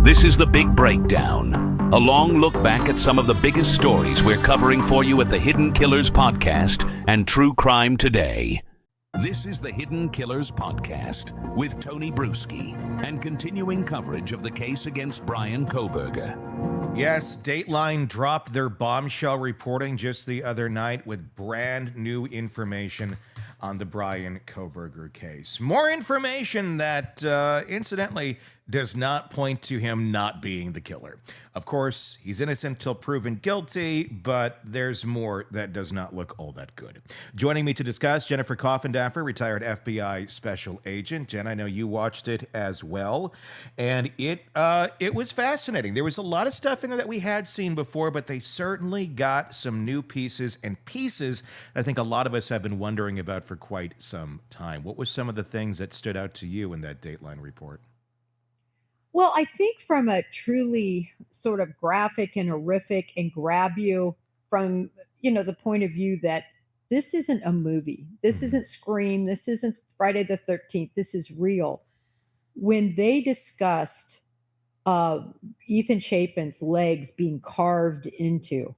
This is The Big Breakdown, a long look back at some of the biggest stories we're covering for you at the Hidden Killers Podcast and True Crime Today. This is the Hidden Killers Podcast with Tony Brueski and continuing coverage of the case against Bryan Kohberger. Yes, Dateline dropped their bombshell reporting just the other night with brand new information on the Bryan Kohberger case. More information that, incidentally, does not point to him not being the killer. Of course, he's innocent till proven guilty, but there's more that does not look all that good. Joining me to discuss, Jennifer Coffindaffer, retired FBI special agent. Jen, I know you watched it as well, and it was fascinating. There was a lot of stuff in there that we had seen before, but they certainly got some new pieces I think a lot of us have been wondering about for quite some time. What was some of the things that stood out to you in that Dateline report? Well, I think from a truly sort of graphic and horrific and grab you from, the point of view that this isn't a movie. This isn't Scream. This isn't Friday the 13th. This is real. When they discussed Ethan Chapin's legs being carved into,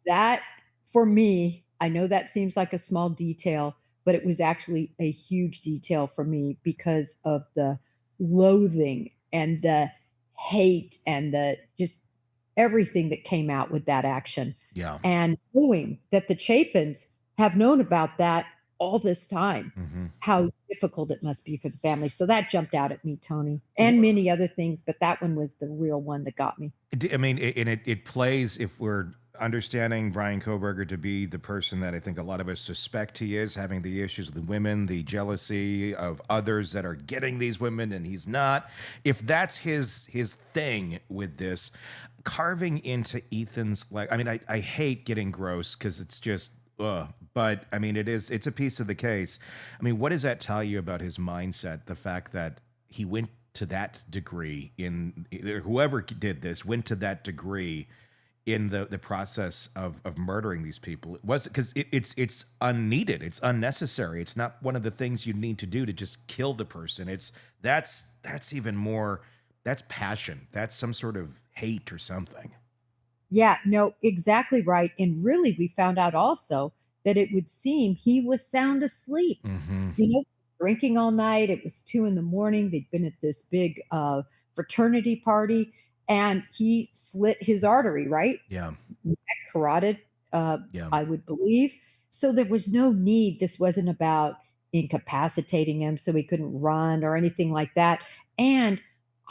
that, for me, I know that seems like a small detail, but it was actually a huge detail for me because of the loathing and the hate and the just everything that came out with that action. Yeah. And knowing that the Chapins have known about that all this time, how difficult it must be for the family. So that jumped out at me, Tony, and many other things, but that one was the real one that got me. I mean, it plays, if we're understanding Bryan Kohberger to be the person that I think a lot of us suspect he is, having the issues with the women, the jealousy of others that are getting these women and he's not. If that's his thing with this, carving into Ethan's leg, I mean, I hate getting gross because it's just, but I mean, it's a piece of the case. I mean, what does that tell you about his mindset? The fact that he went to that degree whoever did this went to that degree in the process of murdering these people. It was because it's unneeded. It's unnecessary. It's not one of the things you need to do to just kill the person. That's even more, that's passion. That's some sort of hate or something. Yeah, no, exactly right. And really, we found out also that it would seem he was sound asleep, drinking all night. It was 2 a.m. They'd been at this big fraternity party. And he slit his artery, right? Yeah. Neck, carotid, I would believe. So there was no need. This wasn't about incapacitating him so he couldn't run or anything like that. And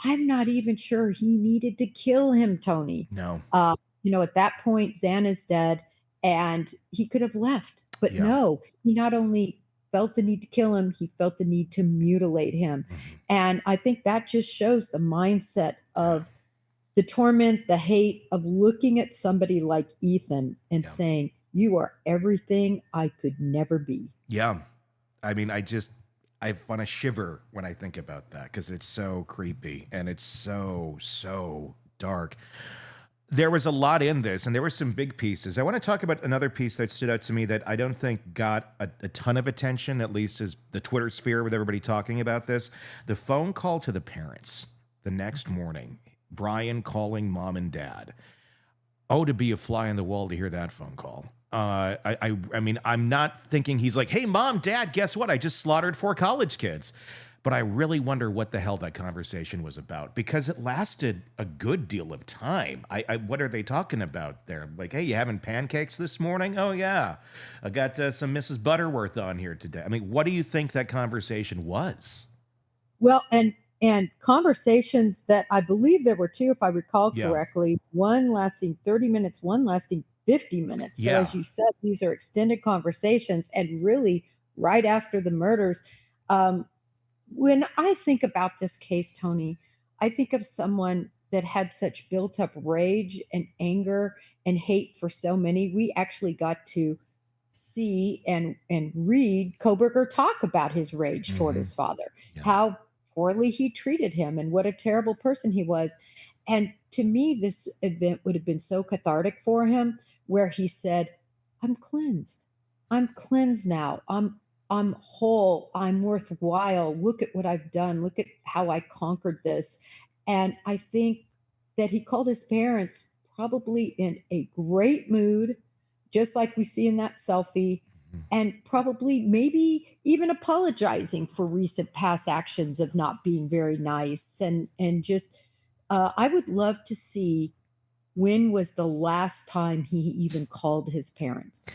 I'm not even sure he needed to kill him, Tony. No. At that point, Xana's dead and he could have left. But no, he not only felt the need to kill him, he felt the need to mutilate him. And I think that just shows the mindset of the torment, the hate of looking at somebody like Ethan and saying, you are everything I could never be. Yeah. I mean, I want to shiver when I think about that because it's so creepy and it's so dark. There was a lot in this, and there were some big pieces. I want to talk about another piece that stood out to me that I don't think got a ton of attention, at least as the Twitter sphere with everybody talking about this. The phone call to the parents the next morning. Bryan calling mom and dad. Oh, to be a fly on the wall to hear that phone call. I mean, I'm not thinking he's like, hey, mom, dad, guess what? I just slaughtered 4 college kids. But I really wonder what the hell that conversation was about because it lasted a good deal of time. What are they talking about there? Like, hey, you having pancakes this morning? Oh, yeah. I got some Mrs. Butterworth on here today. I mean, what do you think that conversation was? Well, and conversations that I believe there were 2, if I recall correctly, one lasting 30 minutes, one lasting 50 minutes. So as you said, these are extended conversations and really right after the murders. When I think about this case, Tony, I think of someone that had such built up rage and anger and hate for so many. We actually got to see and read Kohberger talk about his rage toward his father, how poorly he treated him and what a terrible person he was. And to me, this event would have been so cathartic for him where he said, I'm cleansed. I'm cleansed now. I'm whole. I'm worthwhile. Look at what I've done. Look at how I conquered this. And I think that he called his parents probably in a great mood, just like we see in that selfie, Mhm. and probably maybe even apologizing for recent past actions of not being very nice. And just, I would love to see when was the last time he even called his parents?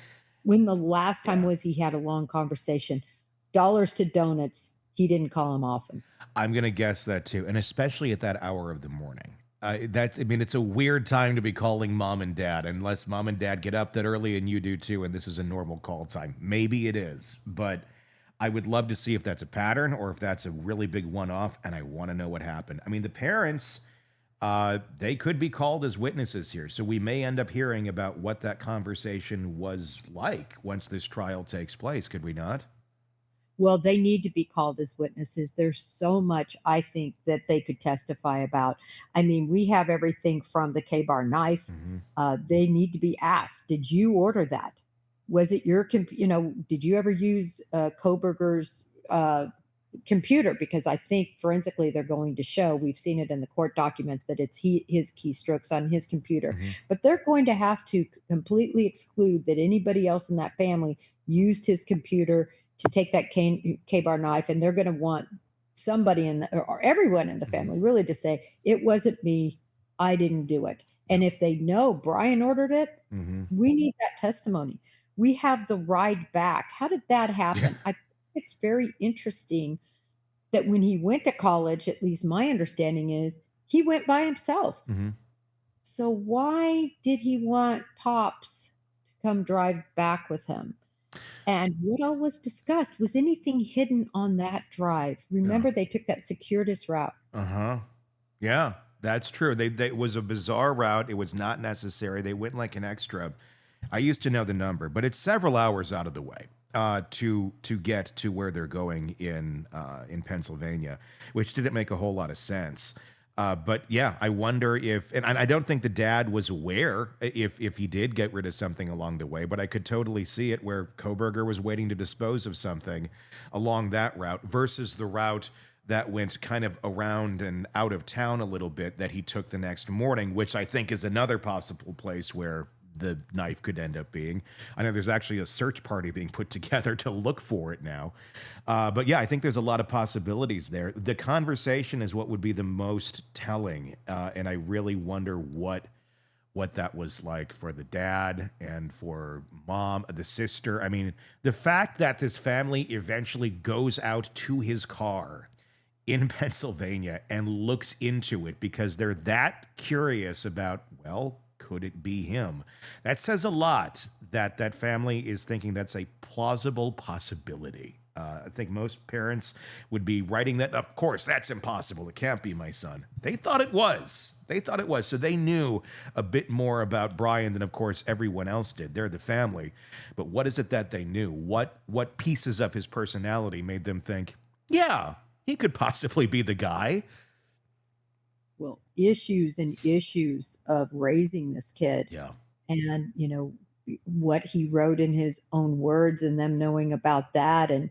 When the last time Yeah. was he had a long conversation? Dollars to donuts, he didn't call him often. I'm going to guess that too. And especially at that hour of the morning. I mean, it's a weird time to be calling mom and dad, unless mom and dad get up that early and you do too. And this is a normal call time. Maybe it is, but I would love to see if that's a pattern or if that's a really big one off. And I want to know what happened. I mean, the parents, they could be called as witnesses here. So we may end up hearing about what that conversation was like once this trial takes place. Could we not? Well, they need to be called as witnesses. There's so much I think that they could testify about. I mean, we have everything from the K-bar knife. Hmm. They need to be asked, did you order that? Was it your did you ever use Kohberger's computer? Because I think forensically they're going to show, we've seen it in the court documents, that it's his keystrokes on his computer. Hmm. But they're going to have to completely exclude that anybody else in that family used his computer to take that K-bar knife, and they're going to want somebody or everyone in the Hmm. family really to say, it wasn't me, I didn't do it. And if they know Bryan ordered it, Hmm. we need that testimony. We have the ride back. How did that happen? I think it's very interesting that when he went to college, at least my understanding is he went by himself. Hmm. So why did he want Pops to come drive back with him? And what all was discussed? Was anything hidden on that drive? Yeah. Remember, they took that circuitous route. Uh-huh. Yeah, that's true. It was a bizarre route. It was not necessary. They went like an extra. I used to know the number, but it's several hours out of the way to get to where they're going in Pennsylvania, which didn't make a whole lot of sense. But yeah, I wonder if, and I don't think the dad was aware if he did get rid of something along the way, but I could totally see it where Kohberger was waiting to dispose of something along that route versus the route that went kind of around and out of town a little bit that he took the next morning, which I think is another possible place where the knife could end up being. I know there's actually a search party being put together to look for it now. But yeah, I think there's a lot of possibilities there. The conversation is what would be the most telling. And I really wonder what that was like for the dad and for mom, the sister. I mean, the fact that this family eventually goes out to his car in Pennsylvania and looks into it because they're that curious about, well, could it be him? That says a lot that that family is thinking that's a plausible possibility. I think most parents would be writing that, of course, that's impossible. It can't be my son. They thought it was. They thought it was. So they knew a bit more about Bryan than, of course, everyone else did. They're the family. But what is it that they knew? What pieces of his personality made them think, yeah, he could possibly be the guy? Well, issues and issues of raising this kid. Yeah. And, what he wrote in his own words and them knowing about that. And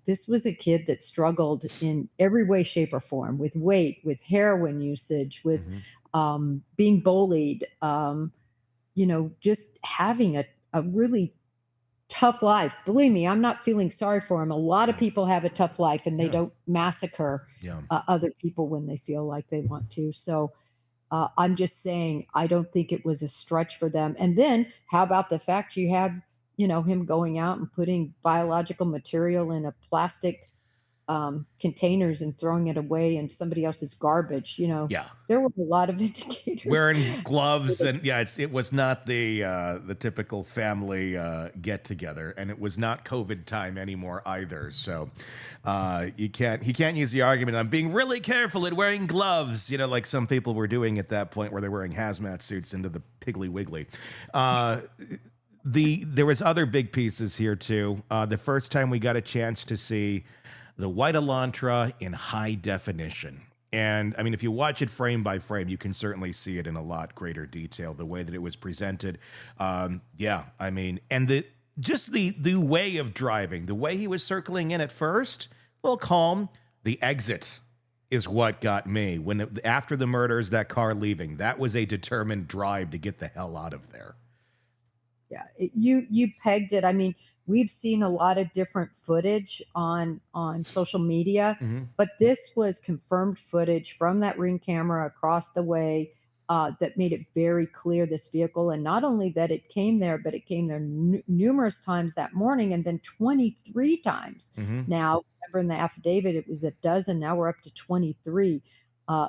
this was a kid that struggled in every way, shape, or form with weight, with heroin usage, with Mhm. being bullied, just having a really tough life. Believe me, I'm not feeling sorry for him. A lot of Yeah. people have a tough life and they Yeah. don't massacre Yeah. other people when they feel like they want to. So I'm just saying, I don't think it was a stretch for them. And then how about the fact you have, him going out and putting biological material in a plastic containers and throwing it away in somebody else's garbage? Yeah. There were a lot of indicators. Wearing gloves and yeah, it was not the typical family get together, and it was not COVID time anymore either. So he can't use the argument, I'm being really careful at wearing gloves, like some people were doing at that point where they're wearing hazmat suits into the Piggly Wiggly. There was other big pieces here too. The first time we got a chance to see the white Elantra in high definition. And I mean, if you watch it frame by frame, you can certainly see it in a lot greater detail, the way that it was presented. Yeah, I mean, and the way of driving, the way he was circling in at first, a little calm. The exit is what got me. After the murders, that car leaving, that was a determined drive to get the hell out of there. Yeah, you pegged it. I mean, we've seen a lot of different footage on social media, but this was confirmed footage from that Ring camera across the way that made it very clear, this vehicle. And not only that it came there, but it came there numerous times that morning, and then 23 times. Now, remember in the affidavit, it was a dozen. Now we're up to 23.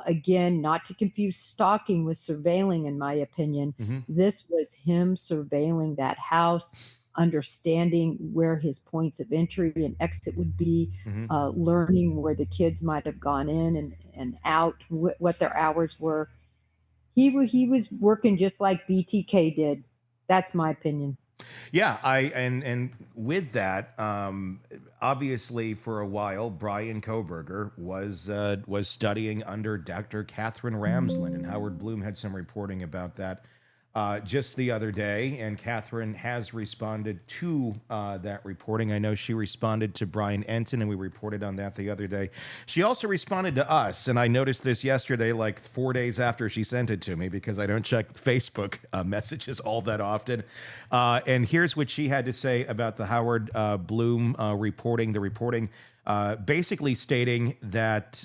Again, not to confuse stalking with surveilling, in my opinion. This was him surveilling that house, understanding where his points of entry and exit would be, learning where the kids might have gone in and out, what their hours were. He was working just like BTK did. That's my opinion. Yeah, and with that, obviously for a while, Bryan Kohberger was studying under Dr. Catherine Ramsland, and Howard Bloom had some reporting about that just the other day, and Catherine has responded to that reporting. I know she responded to Brian Enton, and we reported on that the other day. She also responded to us, and I noticed this yesterday, like 4 days after she sent it to me, because I don't check Facebook messages all that often. And here's what she had to say about the Howard Bloom reporting. The reporting basically stating that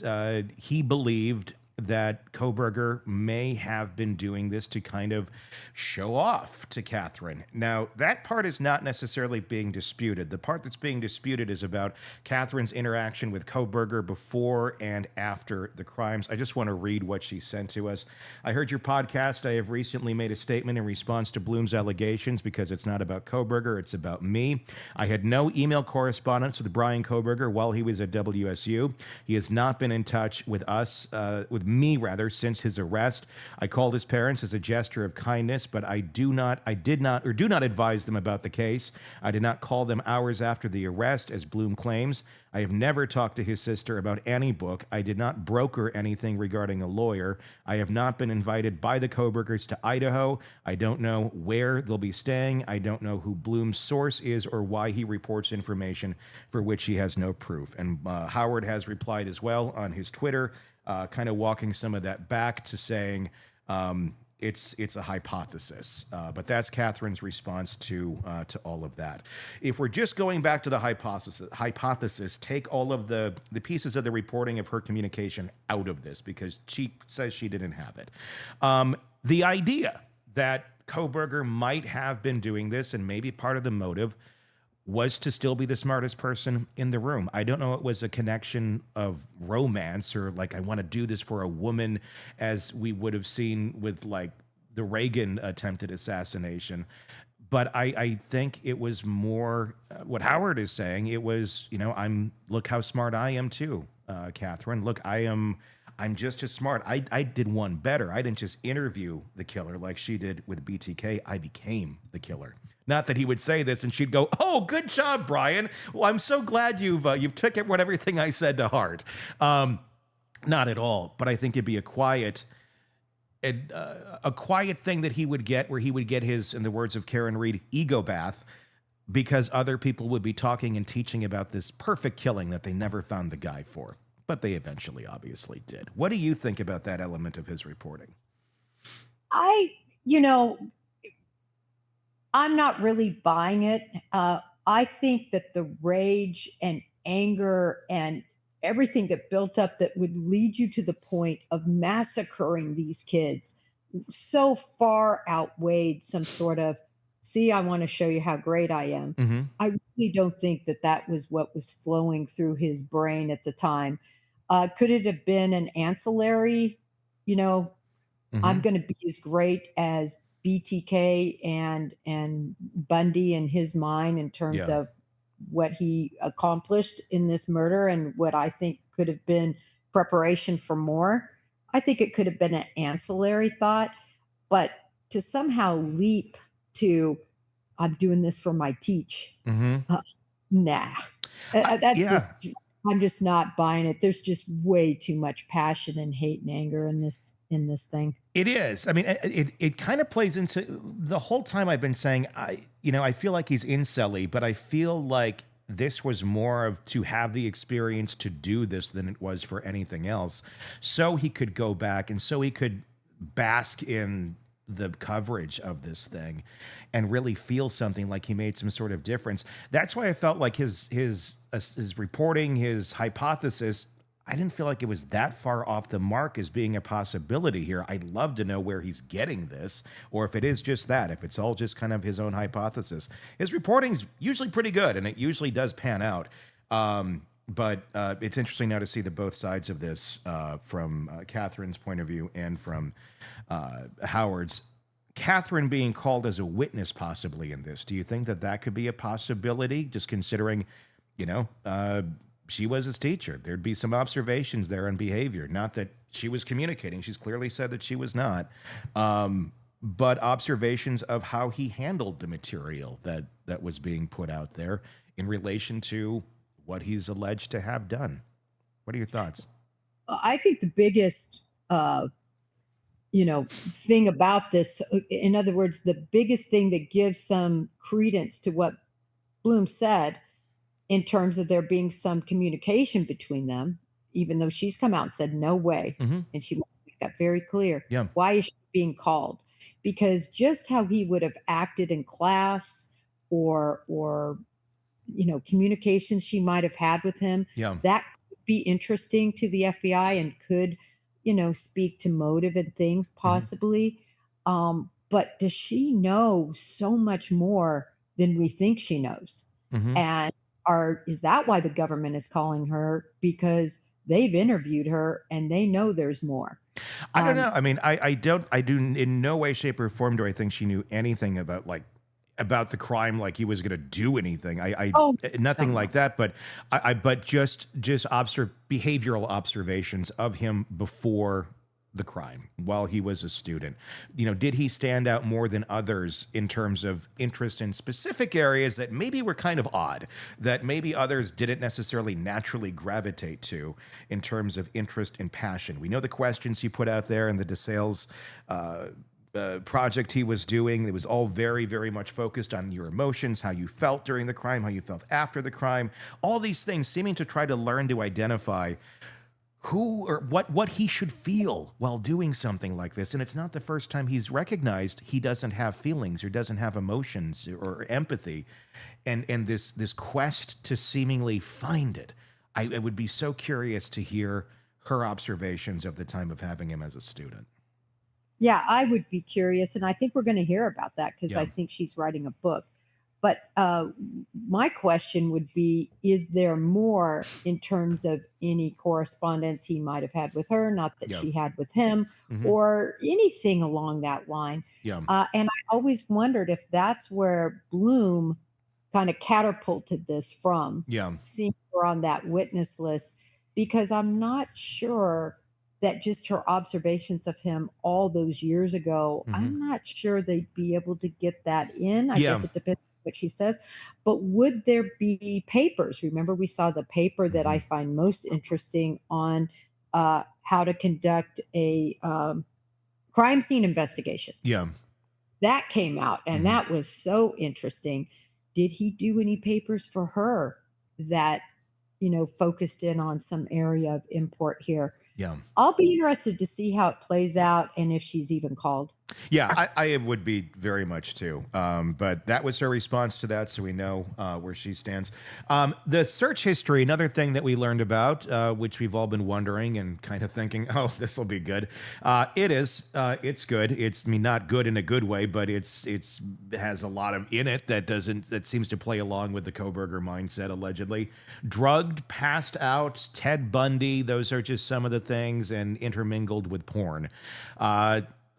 he believed that Kohberger may have been doing this to kind of show off to Catherine. Now, that part is not necessarily being disputed. The part that's being disputed is about Catherine's interaction with Kohberger before and after the crimes. I just want to read what she sent to us. I heard your podcast. I have recently made a statement in response to Bloom's allegations because it's not about Kohberger, it's about me. I had no email correspondence with Bryan Kohberger while he was at WSU. He has not been in touch with us, with me rather, since his arrest. I called his parents as a gesture of kindness, but I do not advise them about the case. I did not call them hours after the arrest, as Bloom claims. I have never talked to his sister about any book. I did not broker anything regarding a lawyer. I have not been invited by the Kohbergers to Idaho. I don't know where they'll be staying. I don't know who Bloom's source is or why he reports information for which he has no proof. And Howard has replied as well on his Twitter, kind of walking some of that back to saying it's a hypothesis. But that's Catherine's response to all of that. If we're just going back to the hypothesis, take all of the pieces of the reporting of her communication out of this, because she says she didn't have it. The idea that Kohberger might have been doing this, and maybe part of the motive was to still be the smartest person in the room. I don't know it was a connection of romance or like, I want to do this for a woman, as we would have seen with like the Reagan attempted assassination. But I think it was more what Howard is saying. It was, look how smart I am too, Catherine. Look, I'm just as smart. I did one better. I didn't just interview the killer like she did with BTK. I became the killer. Not that he would say this and she'd go, "Oh, good job, Bryan. Well, I'm so glad you've took everything I said to heart." Not at all. But I think it'd be a quiet thing that he would get, where he would get his, in the words of Karen Reed, ego bath, because other people would be talking and teaching about this perfect killing that they never found the guy for. But they eventually obviously did. What do you think about that element of his reporting? I'm not really buying it. I think that the rage and anger and everything that built up that would lead you to the point of massacring these kids so far outweighed some sort of, see, I want to show you how great I am. Mm-hmm. I really don't think that was what was flowing through his brain at the time. Could it have been an ancillary, Mm-hmm. I'm going to be as great as BTK and Bundy in his mind in terms of what he accomplished in this murder and what I think could have been preparation for more. I think it could have been an ancillary thought, but to somehow leap to, I'm doing this for my teach. Mm-hmm. Nah, I'm just not buying it. There's just way too much passion and hate and anger in this thing. It is. I mean, it kind of plays into the whole time I've been saying, I feel like he's incel-y, but I feel like this was more of to have the experience to do this than it was for anything else. So he could go back and so he could bask in the coverage of this thing and really feel something like he made some sort of difference. That's why I felt like his reporting, his hypothesis, I didn't feel like it was that far off the mark as being a possibility here. I'd love to know where he's getting this, or if it is just that, if it's all just kind of his own hypothesis. His reporting's usually pretty good, and it usually does pan out. But it's interesting now to see the both sides of this from Catherine's point of view and from Howard's. Catherine being called as a witness possibly in this. Do you think that that could be a possibility, just considering, she was his teacher? There'd be some observations there on behavior. Not that she was communicating. She's clearly said that she was not. But observations of how he handled the material that was being put out there in relation to what he's alleged to have done. What are your thoughts? I think the biggest, thing about this, in other words, the biggest thing that gives some credence to what Bloom said in terms of there being some communication between them, even though she's come out and said, no way. Mm-hmm. And she wants to make that very clear. Yeah. Why is she being called? Because just how he would have acted in class or communications she might have had with him, that could be interesting to the FBI and could, speak to motive and things possibly. Mm-hmm. But does she know so much more than we think she knows? Mm-hmm. And is that why the government is calling her? Because they've interviewed her and they know there's more. I don't know. I mean, I do in no way, shape, or form do I think she knew anything about the crime, like he was going to do anything. Nothing like that. But but just behavioral observations of him before the crime while he was a student. Did he stand out more than others in terms of interest in specific areas that maybe were kind of odd, that maybe others didn't necessarily naturally gravitate to in terms of interest and passion? We know the questions he put out there and the DeSales project he was doing. It was all very, very much focused on your emotions, how you felt during the crime, how you felt after the crime, all these things seeming to try to learn to identify who or what he should feel while doing something like this. And it's not the first time he's recognized he doesn't have feelings or doesn't have emotions or empathy. And this quest to seemingly find it. I would be so curious to hear her observations of the time of having him as a student. Yeah, I would be curious. And I think we're going to hear about that because I think she's writing a book. But my question would be, is there more in terms of any correspondence he might have had with her, not that she had with him, or anything along that line? And I always wondered if that's where Bloom kind of catapulted this from, seeing her on that witness list, because I'm not sure that just her observations of him all those years ago, I'm not sure they'd be able to get that in. I guess it depends what she says, but would there be papers? Remember, we saw the paper that I find most interesting on how to conduct a crime scene investigation. That came out, and that was so interesting. Did he do any papers for her that, focused in on some area of import here? I'll be interested to see how it plays out and if she's even called. I would be very much too. But that was her response to that, so we know where she stands. The search history, another thing that we learned about, which we've all been wondering and kind of thinking, oh, this will be good. It is. It's good. It's not good in a good way, but it has a lot of in it that seems to play along with the Kohberger mindset, allegedly. Drugged, passed out, Ted Bundy, those are just some of the things, and intermingled with porn.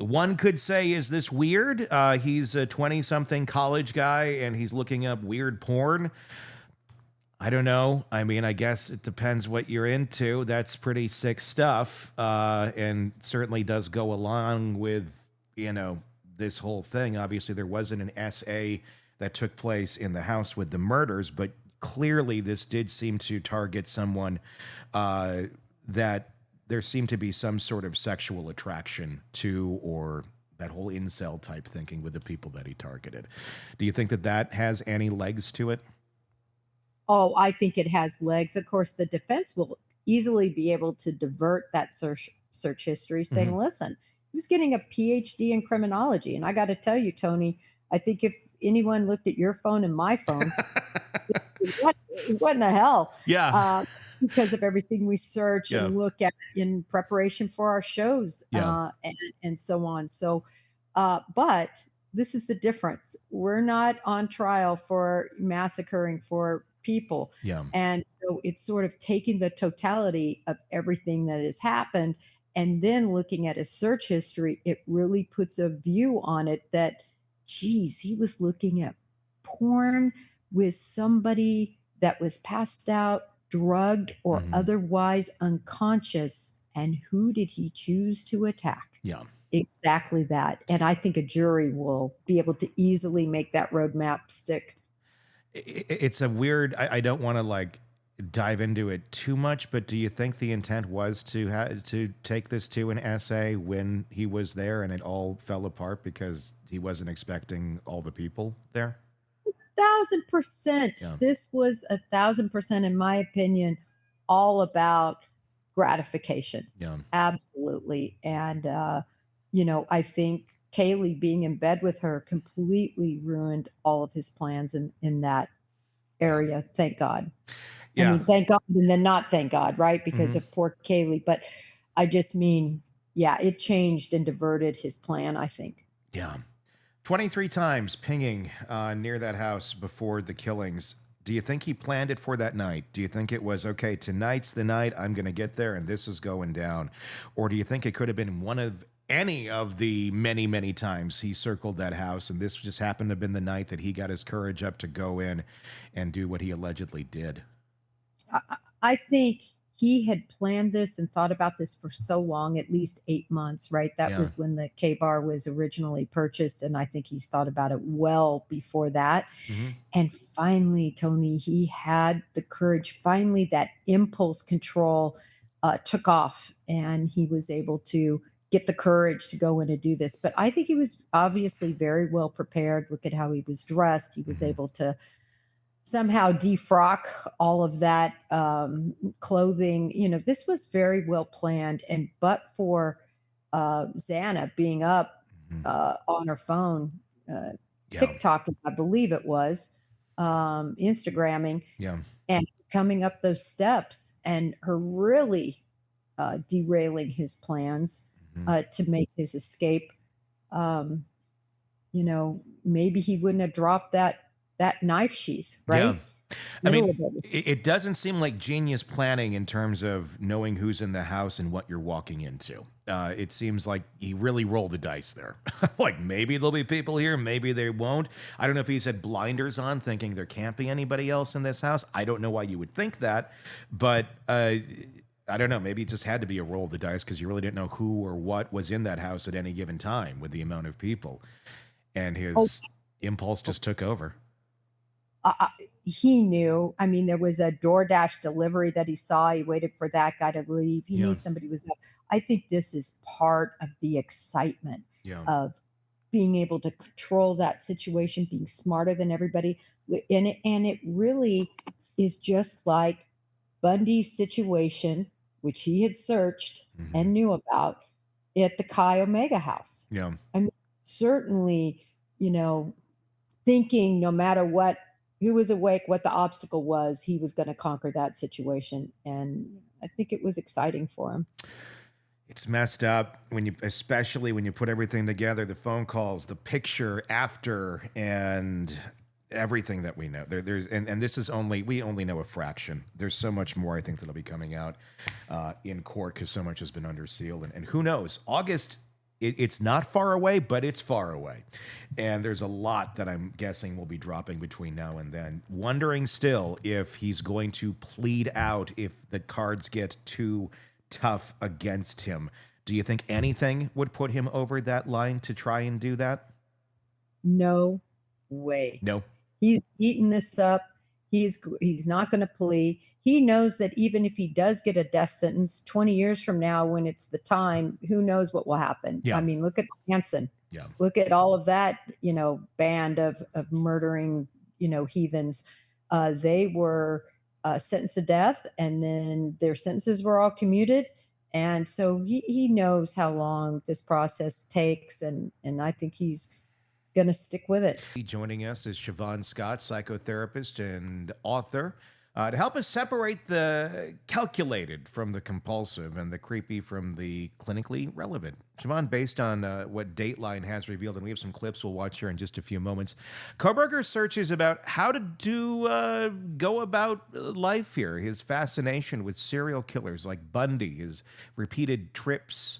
One could say, is this weird? He's a 20-something college guy and he's looking up weird porn. I don't know. I mean, I guess it depends what you're into. That's pretty sick stuff, and certainly does go along with, this whole thing. Obviously, there wasn't an SA that took place in the house with the murders, but clearly this did seem to target someone that there seemed to be some sort of sexual attraction to, or that whole incel type thinking with the people that he targeted. Do you think that has any legs to it? Oh, I think it has legs. Of course, the defense will easily be able to divert that search history, saying, Mhm. listen, he was getting a PhD in criminology. And I got to tell you, Tony, I think if anyone looked at your phone and my phone, what, what in the hell? Yeah. Uh, because of everything we search Yeah. and look at in preparation for our shows Yeah. and so on. So, but this is the difference. We're not on trial for massacring for people. Yeah. And so it's sort of taking the totality of everything that has happened and then looking at his search history, it really puts a view on it that, geez, he was looking at porn with somebody that was passed out, drugged, or Mhm. otherwise unconscious. And who did he choose to attack? Yeah. Exactly that. And I think a jury will be able to easily make that roadmap stick. It's a weird. I don't want to like dive into it too much, but do you think the intent was to take this to an essay when he was there and it all fell apart because he wasn't expecting all the people there? 1000%. Yeah. This was 1000%, in my opinion, all about gratification. Yeah. Absolutely. And, I think Kaylee being in bed with her completely ruined all of his plans in that Yeah. area. Thank God. I Yeah. mean, thank God and then not thank God, right? Because Mhm. of poor Kaylee. But I just mean, yeah, it changed and diverted his plan, I think. Yeah. 23 times pinging near that house before the killings. Do you think he planned it for that night? Do you think it was, okay, tonight's the night I'm going to get there and this is going down? Or do you think it could have been one of any of the many, many times he circled that house and this just happened to have been the night that he got his courage up to go in and do what he allegedly did? I think he had planned this and thought about this for so long, at least 8 months, right? That Yeah. was when the K bar was originally purchased. And I think he's thought about it well before that. Hmm. And finally, Tony, he had the courage. Finally, that impulse control took off and he was able to get the courage to go in and do this. But I think he was obviously very well prepared. Look at how he was dressed. He was Hmm. able to somehow defrock all of that clothing. This was very well planned. And but for Xana being up Hmm. on her phone, uh, Yeah. TikTok, I believe it was, Instagramming, Yeah. and coming up those steps, and her really derailing his plans Hmm. to make his escape. Um, maybe he wouldn't have dropped that knife sheath, Yeah. right? I Middle mean, of it. it doesn't seem like genius planning in terms of knowing who's in the house and what you're walking into. It seems like he really rolled the dice there. Like maybe there'll be people here, maybe they won't. I don't know if he's had blinders on, thinking there can't be anybody else in this house. I don't know why you would think that, but I don't know. Maybe it just had to be a roll of the dice because you really didn't know who or what was in that house at any given time with the amount of people, and Oh, his impulse just took over. he knew. I mean, there was a DoorDash delivery that he saw. He waited for that guy to leave. He knew Yeah. somebody was up. I think this is part of the excitement Yeah. of being able to control that situation, being smarter than everybody. And it really is just like Bundy's situation, which he had searched Hmm. and knew about at the Chi Omega house. Yeah. I mean, certainly, you know, thinking no matter what, who was awake, what the obstacle was, he was going to conquer that situation. And I think it was exciting for him. It's messed up when you, especially when you put everything together, the phone calls, the picture after, and everything that we know. And this is only, we only know a fraction. There's so much more I think that'll be coming out in court because so much has been under seal. And who knows? August, it's not far away, but it's far away. And there's a lot that I'm guessing will be dropping between now and then. Wondering still if he's going to plead out if the cards get too tough against him. Do you think anything would put him over that line to try and do that? No way. No. He's eaten this up. He's not going to plea. He knows that even if he does get a death sentence 20 years from now, when it's the time, who knows what will happen? Yeah. I mean, look at Hanson. Yeah. Look at all of that, band of murdering, heathens. They were sentenced to death, and then their sentences were all commuted. And so he knows how long this process takes, and I think he's going to stick with it. Joining us is Shavaun Scott, psychotherapist and author, to help us separate the calculated from the compulsive and the creepy from the clinically relevant. Shavaun, based on what Dateline has revealed, and we have some clips we'll watch here in just a few moments, Kohberger searches about how to go about life here. His fascination with serial killers like Bundy, his repeated trips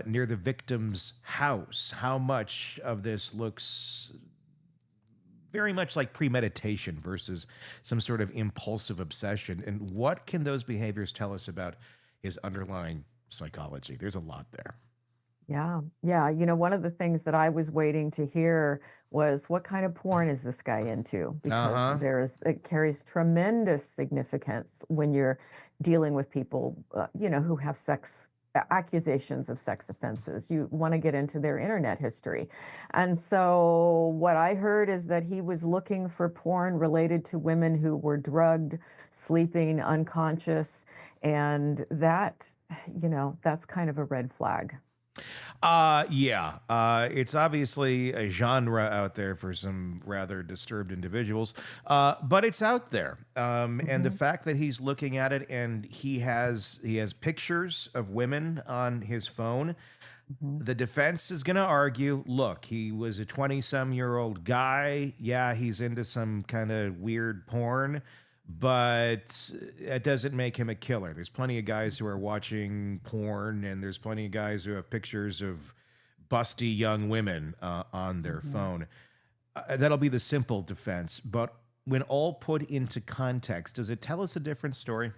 near the victim's house. How much of this looks very much like premeditation versus some sort of impulsive obsession? And what can those behaviors tell us about his underlying psychology? There's a lot there. Yeah. Yeah. One of the things that I was waiting to hear was, what kind of porn is this guy into? Because it carries tremendous significance when you're dealing with people, who have accusations of sex offenses. You want to get into their internet history. And so what I heard is that he was looking for porn related to women who were drugged, sleeping, unconscious. And that, that's kind of a red flag. It's obviously a genre out there for some rather disturbed individuals, but it's out there. And the fact that he's looking at it, and he has pictures of women on his phone. The defense is going to argue, look, he was a 20-some-year-old guy. Yeah, he's into some kind of weird porn, but it doesn't make him a killer. There's plenty of guys who are watching porn, and there's plenty of guys who have pictures of busty young women on their phone. That'll be the simple defense. But when all put into context, does it tell us a different story?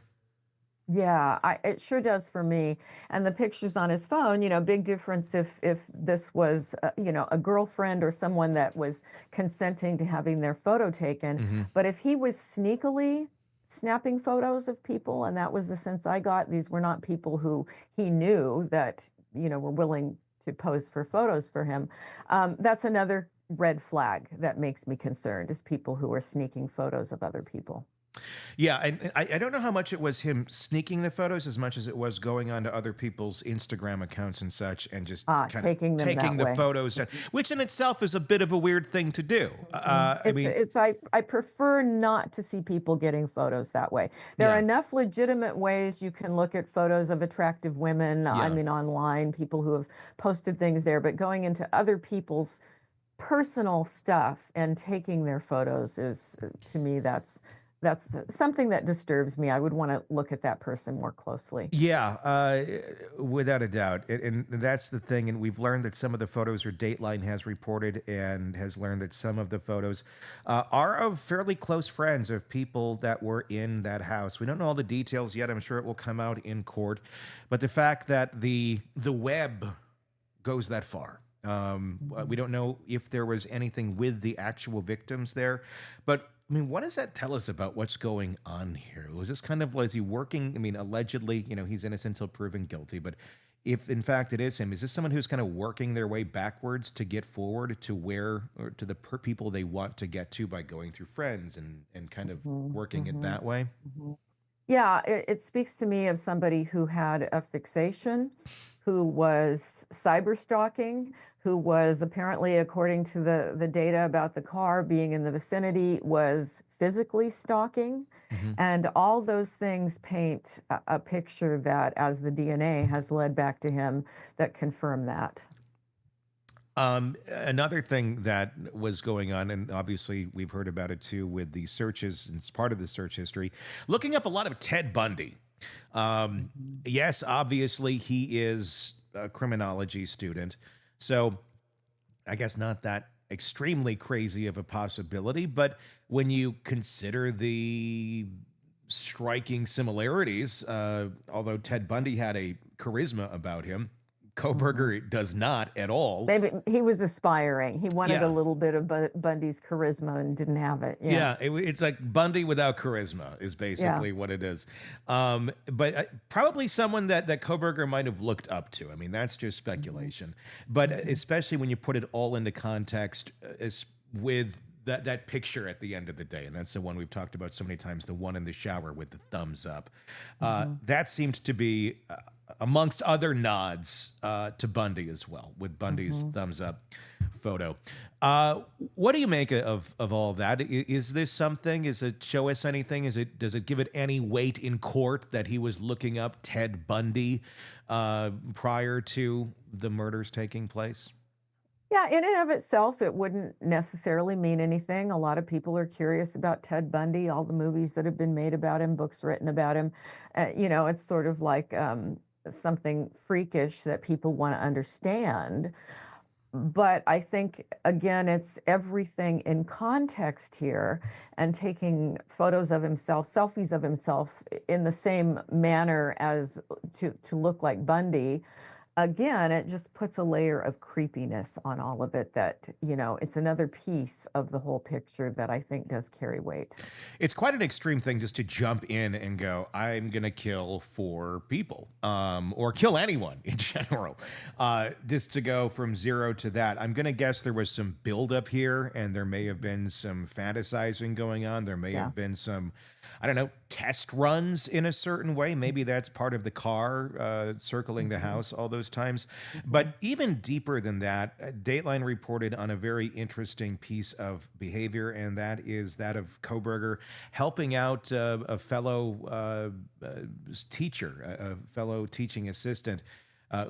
Yeah, it sure does for me. And the pictures on his phone, big difference if this was, a girlfriend or someone that was consenting to having their photo taken. But if he was sneakily snapping photos of people, and that was the sense I got, these were not people who he knew that, were willing to pose for photos for him. That's another red flag that makes me concerned, is people who are sneaking photos of other people. Yeah, and I don't know how much it was him sneaking the photos as much as it was going on to other people's Instagram accounts and such and just kind of taking the photos, which in itself is a bit of a weird thing to do. I prefer not to see people getting photos that way. There are enough legitimate ways you can look at photos of attractive women. Online, people who have posted things there, but going into other people's personal stuff and taking their photos is, to me, that's something that disturbs me. I would want to look at that person more closely. Yeah, without a doubt. And that's the thing. And we've learned that some of the photos, or Dateline has reported and has learned that some of the photos are of fairly close friends of people that were in that house. We don't know all the details yet. I'm sure it will come out in court. But the fact that the web goes that far. We don't know if there was anything with the actual victims there. But what does that tell us about what's going on here? Was this kind of, was he working? Allegedly, he's innocent until proven guilty. But if in fact it is him, is this someone who's kind of working their way backwards to get forward to where, or to the people they want to get to by going through friends and kind of working it that way? Yeah, it speaks to me of somebody who had a fixation, who was cyber stalking, who was apparently, according to the data about the car being in the vicinity, was physically stalking. And all those things paint a picture that, as the DNA has led back to him, that confirm that. Another thing that was going on, and obviously we've heard about it too with the searches, and it's part of the search history, looking up a lot of Ted Bundy. Yes, obviously he is a criminology student, so I guess not that extremely crazy of a possibility, but when you consider the striking similarities, although Ted Bundy had a charisma about him, Kohberger does not at all. Maybe he was aspiring. He wanted a little bit of Bundy's charisma and didn't have it. It's like Bundy without charisma is basically what it is. But probably someone that Kohberger might have looked up to. That's just speculation. But especially when you put it all into context with that picture at the end of the day, and that's the one we've talked about so many times, the one in the shower with the thumbs up. That seemed to be, amongst other nods, to Bundy as well, with Bundy's thumbs up photo. What do you make of all that? Is this something? Is it show us anything? Does it give it any weight in court that he was looking up Ted Bundy prior to the murders taking place? Yeah, in and of itself, it wouldn't necessarily mean anything. A lot of people are curious about Ted Bundy, all the movies that have been made about him, books written about him. It's sort of like something freakish that people want to understand. But I think, again, it's everything in context here, and taking photos of himself, selfies of himself in the same manner as to look like Bundy. Again, it just puts a layer of creepiness on all of it that, it's another piece of the whole picture that I think does carry weight. It's quite an extreme thing just to jump in and go, I'm going to kill 4 people, or kill anyone in general. Just to go from 0 to that. I'm going to guess there was some buildup here, and there may have been some fantasizing going on. There may have been some, I don't know, test runs in a certain way. Maybe that's part of the car circling the house all those times. But even deeper than that, Dateline reported on a very interesting piece of behavior, and that is that of Kohberger helping out a fellow teacher, a fellow teaching assistant,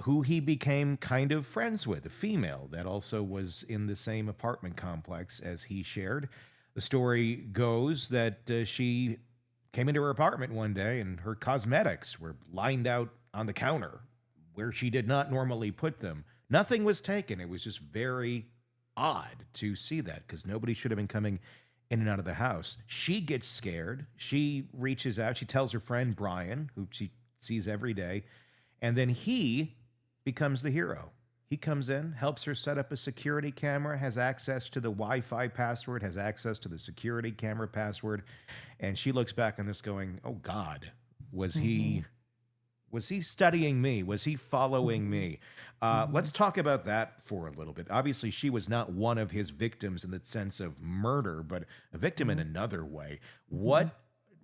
who he became kind of friends with, a female that also was in the same apartment complex as he shared. The story goes that she came into her apartment one day and her cosmetics were lined out on the counter where she did not normally put them. Nothing was taken. It was just very odd to see that, because nobody should have been coming in and out of the house. She gets scared. She reaches out. She tells her friend Bryan, who she sees every day, and then he becomes the hero. He comes in, helps her set up a security camera, has access to the Wi-Fi password, has access to the security camera password, and she looks back on this going, "Oh God, was he studying me? Was he following me?" Let's talk about that for a little bit. Obviously, she was not one of his victims in the sense of murder, but a victim in another way. What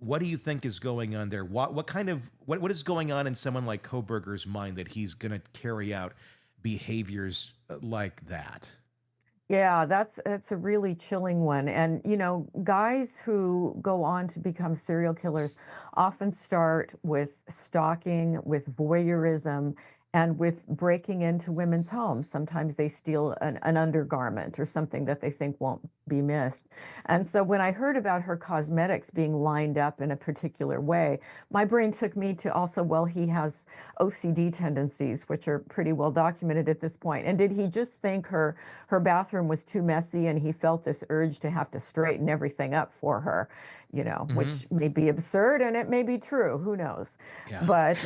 do you think is going on there? What is going on in someone like Kohberger's mind that he's going to carry out behaviors like that? Yeah, that's a really chilling one. And guys who go on to become serial killers often start with stalking, with voyeurism, and with breaking into women's homes. Sometimes they steal an undergarment or something that they think won't be missed. And so when I heard about her cosmetics being lined up in a particular way, my brain took me to also, well, he has OCD tendencies, which are pretty well documented at this point. And did he just think her bathroom was too messy and he felt this urge to have to straighten everything up for her, which may be absurd and it may be true, who knows? Yeah. But,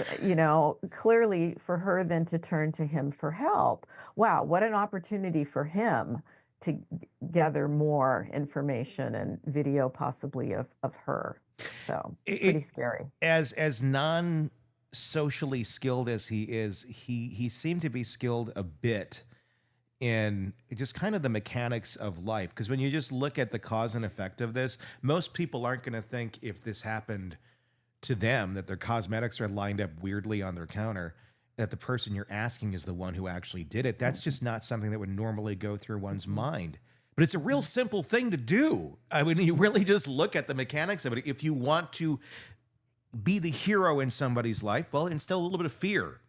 clearly for her then to turn to him for help, wow, what an opportunity for him to gather more information and video possibly of her. So pretty scary. As non-socially skilled as he is, he seemed to be skilled a bit in just kind of the mechanics of life. Because when you just look at the cause and effect of this, most people aren't going to think, if this happened to them, that their cosmetics are lined up weirdly on their counter, that the person you're asking is the one who actually did it. That's just not something that would normally go through one's mind. But it's a real simple thing to do. I mean, you really just look at the mechanics of it. If you want to be the hero in somebody's life, well, instill a little bit of fear,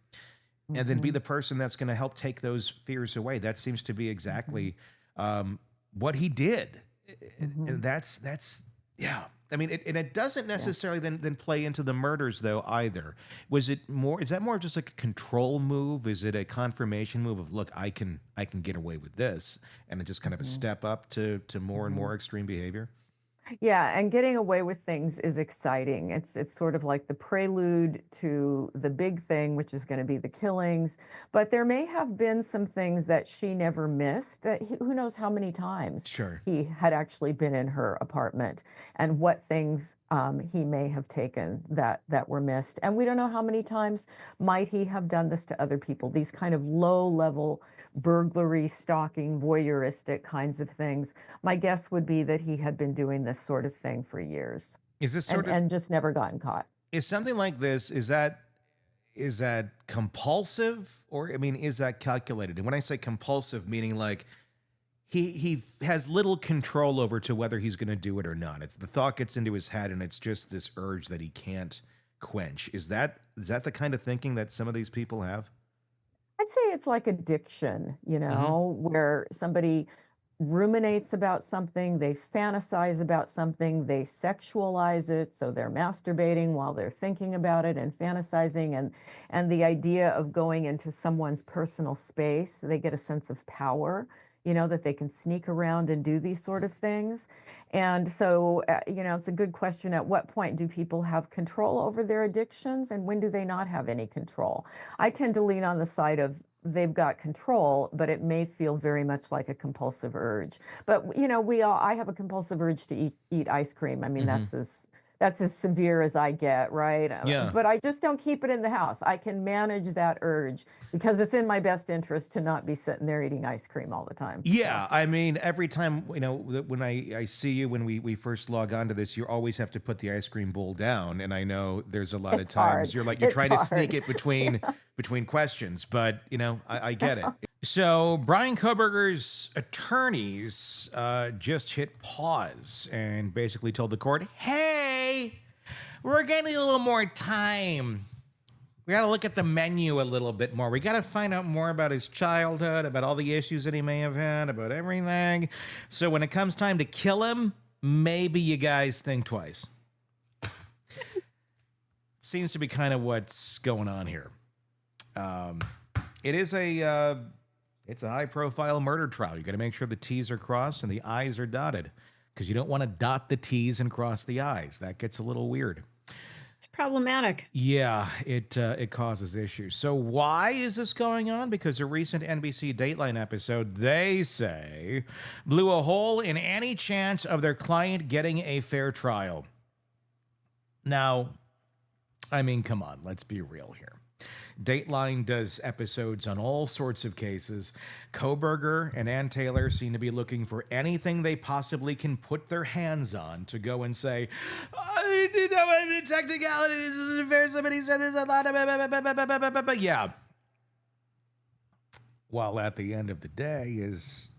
and then be the person that's going to help take those fears away. That seems to be exactly what he did. And that's yeah. I mean, it doesn't necessarily then play into the murders though either. Is that more just like a control move? Is it a confirmation move of, look, I can get away with this, and it just kind of a step up to more and more extreme behavior? Yeah, and getting away with things is exciting. It's sort of like the prelude to the big thing, which is going to be the killings. But there may have been some things that she never missed, that who knows how many times Sure. he had actually been in her apartment, and what things he may have taken that were missed. And we don't know how many times might he have done this to other people, these kind of low-level burglary, stalking, voyeuristic kinds of things. My guess would be that he had been doing this sort of thing for years. Is this and just never gotten caught. Is something like this, is that compulsive, or I mean, is that calculated? And when I say compulsive, meaning like he has little control over to whether he's going to do it or not. It's the thought gets into his head and it's just this urge that he can't quench. Is that the kind of thinking that some of these people have? I'd say it's like addiction, where somebody ruminates about something, they fantasize about something, they sexualize it, so they're masturbating while they're thinking about it and fantasizing, and the idea of going into someone's personal space, they get a sense of power, that they can sneak around and do these sort of things. And so, it's a good question. At what point do people have control over their addictions, and when do they not have any control? I tend to lean on the side of they've got control, but it may feel very much like a compulsive urge. But, I have a compulsive urge to eat ice cream. I mean, that's as severe as I get, right? Yeah. But I just don't keep it in the house. I can manage that urge because it's in my best interest to not be sitting there eating ice cream all the time. Yeah, I mean, every time, when I see you, when we first log on to this, you always have to put the ice cream bowl down. And I know there's a lot of times you're trying to sneak it between questions, but I get it. So Bryan Kohberger's attorneys just hit pause and basically told the court, hey, we're getting a little more time. We got to look at the menu a little bit more. We got to find out more about his childhood, about all the issues that he may have had, about everything. So when it comes time to kill him, maybe you guys think twice. Seems to be kind of what's going on here. It is it's a high-profile murder trial. You got to make sure the T's are crossed and the I's are dotted, because you don't want to dot the T's and cross the I's. That gets a little weird. It's problematic. Yeah, it causes issues. So why is this going on? Because a recent NBC Dateline episode, they say, blew a hole in any chance of their client getting a fair trial. Now, I mean, come on, let's be real here. Dateline does episodes on all sorts of cases. Kohberger and Ann Taylor seem to be looking for anything they possibly can put their hands on to go and say, technicality, this is fair, somebody said this a lot, but yeah. While at the end of the day, his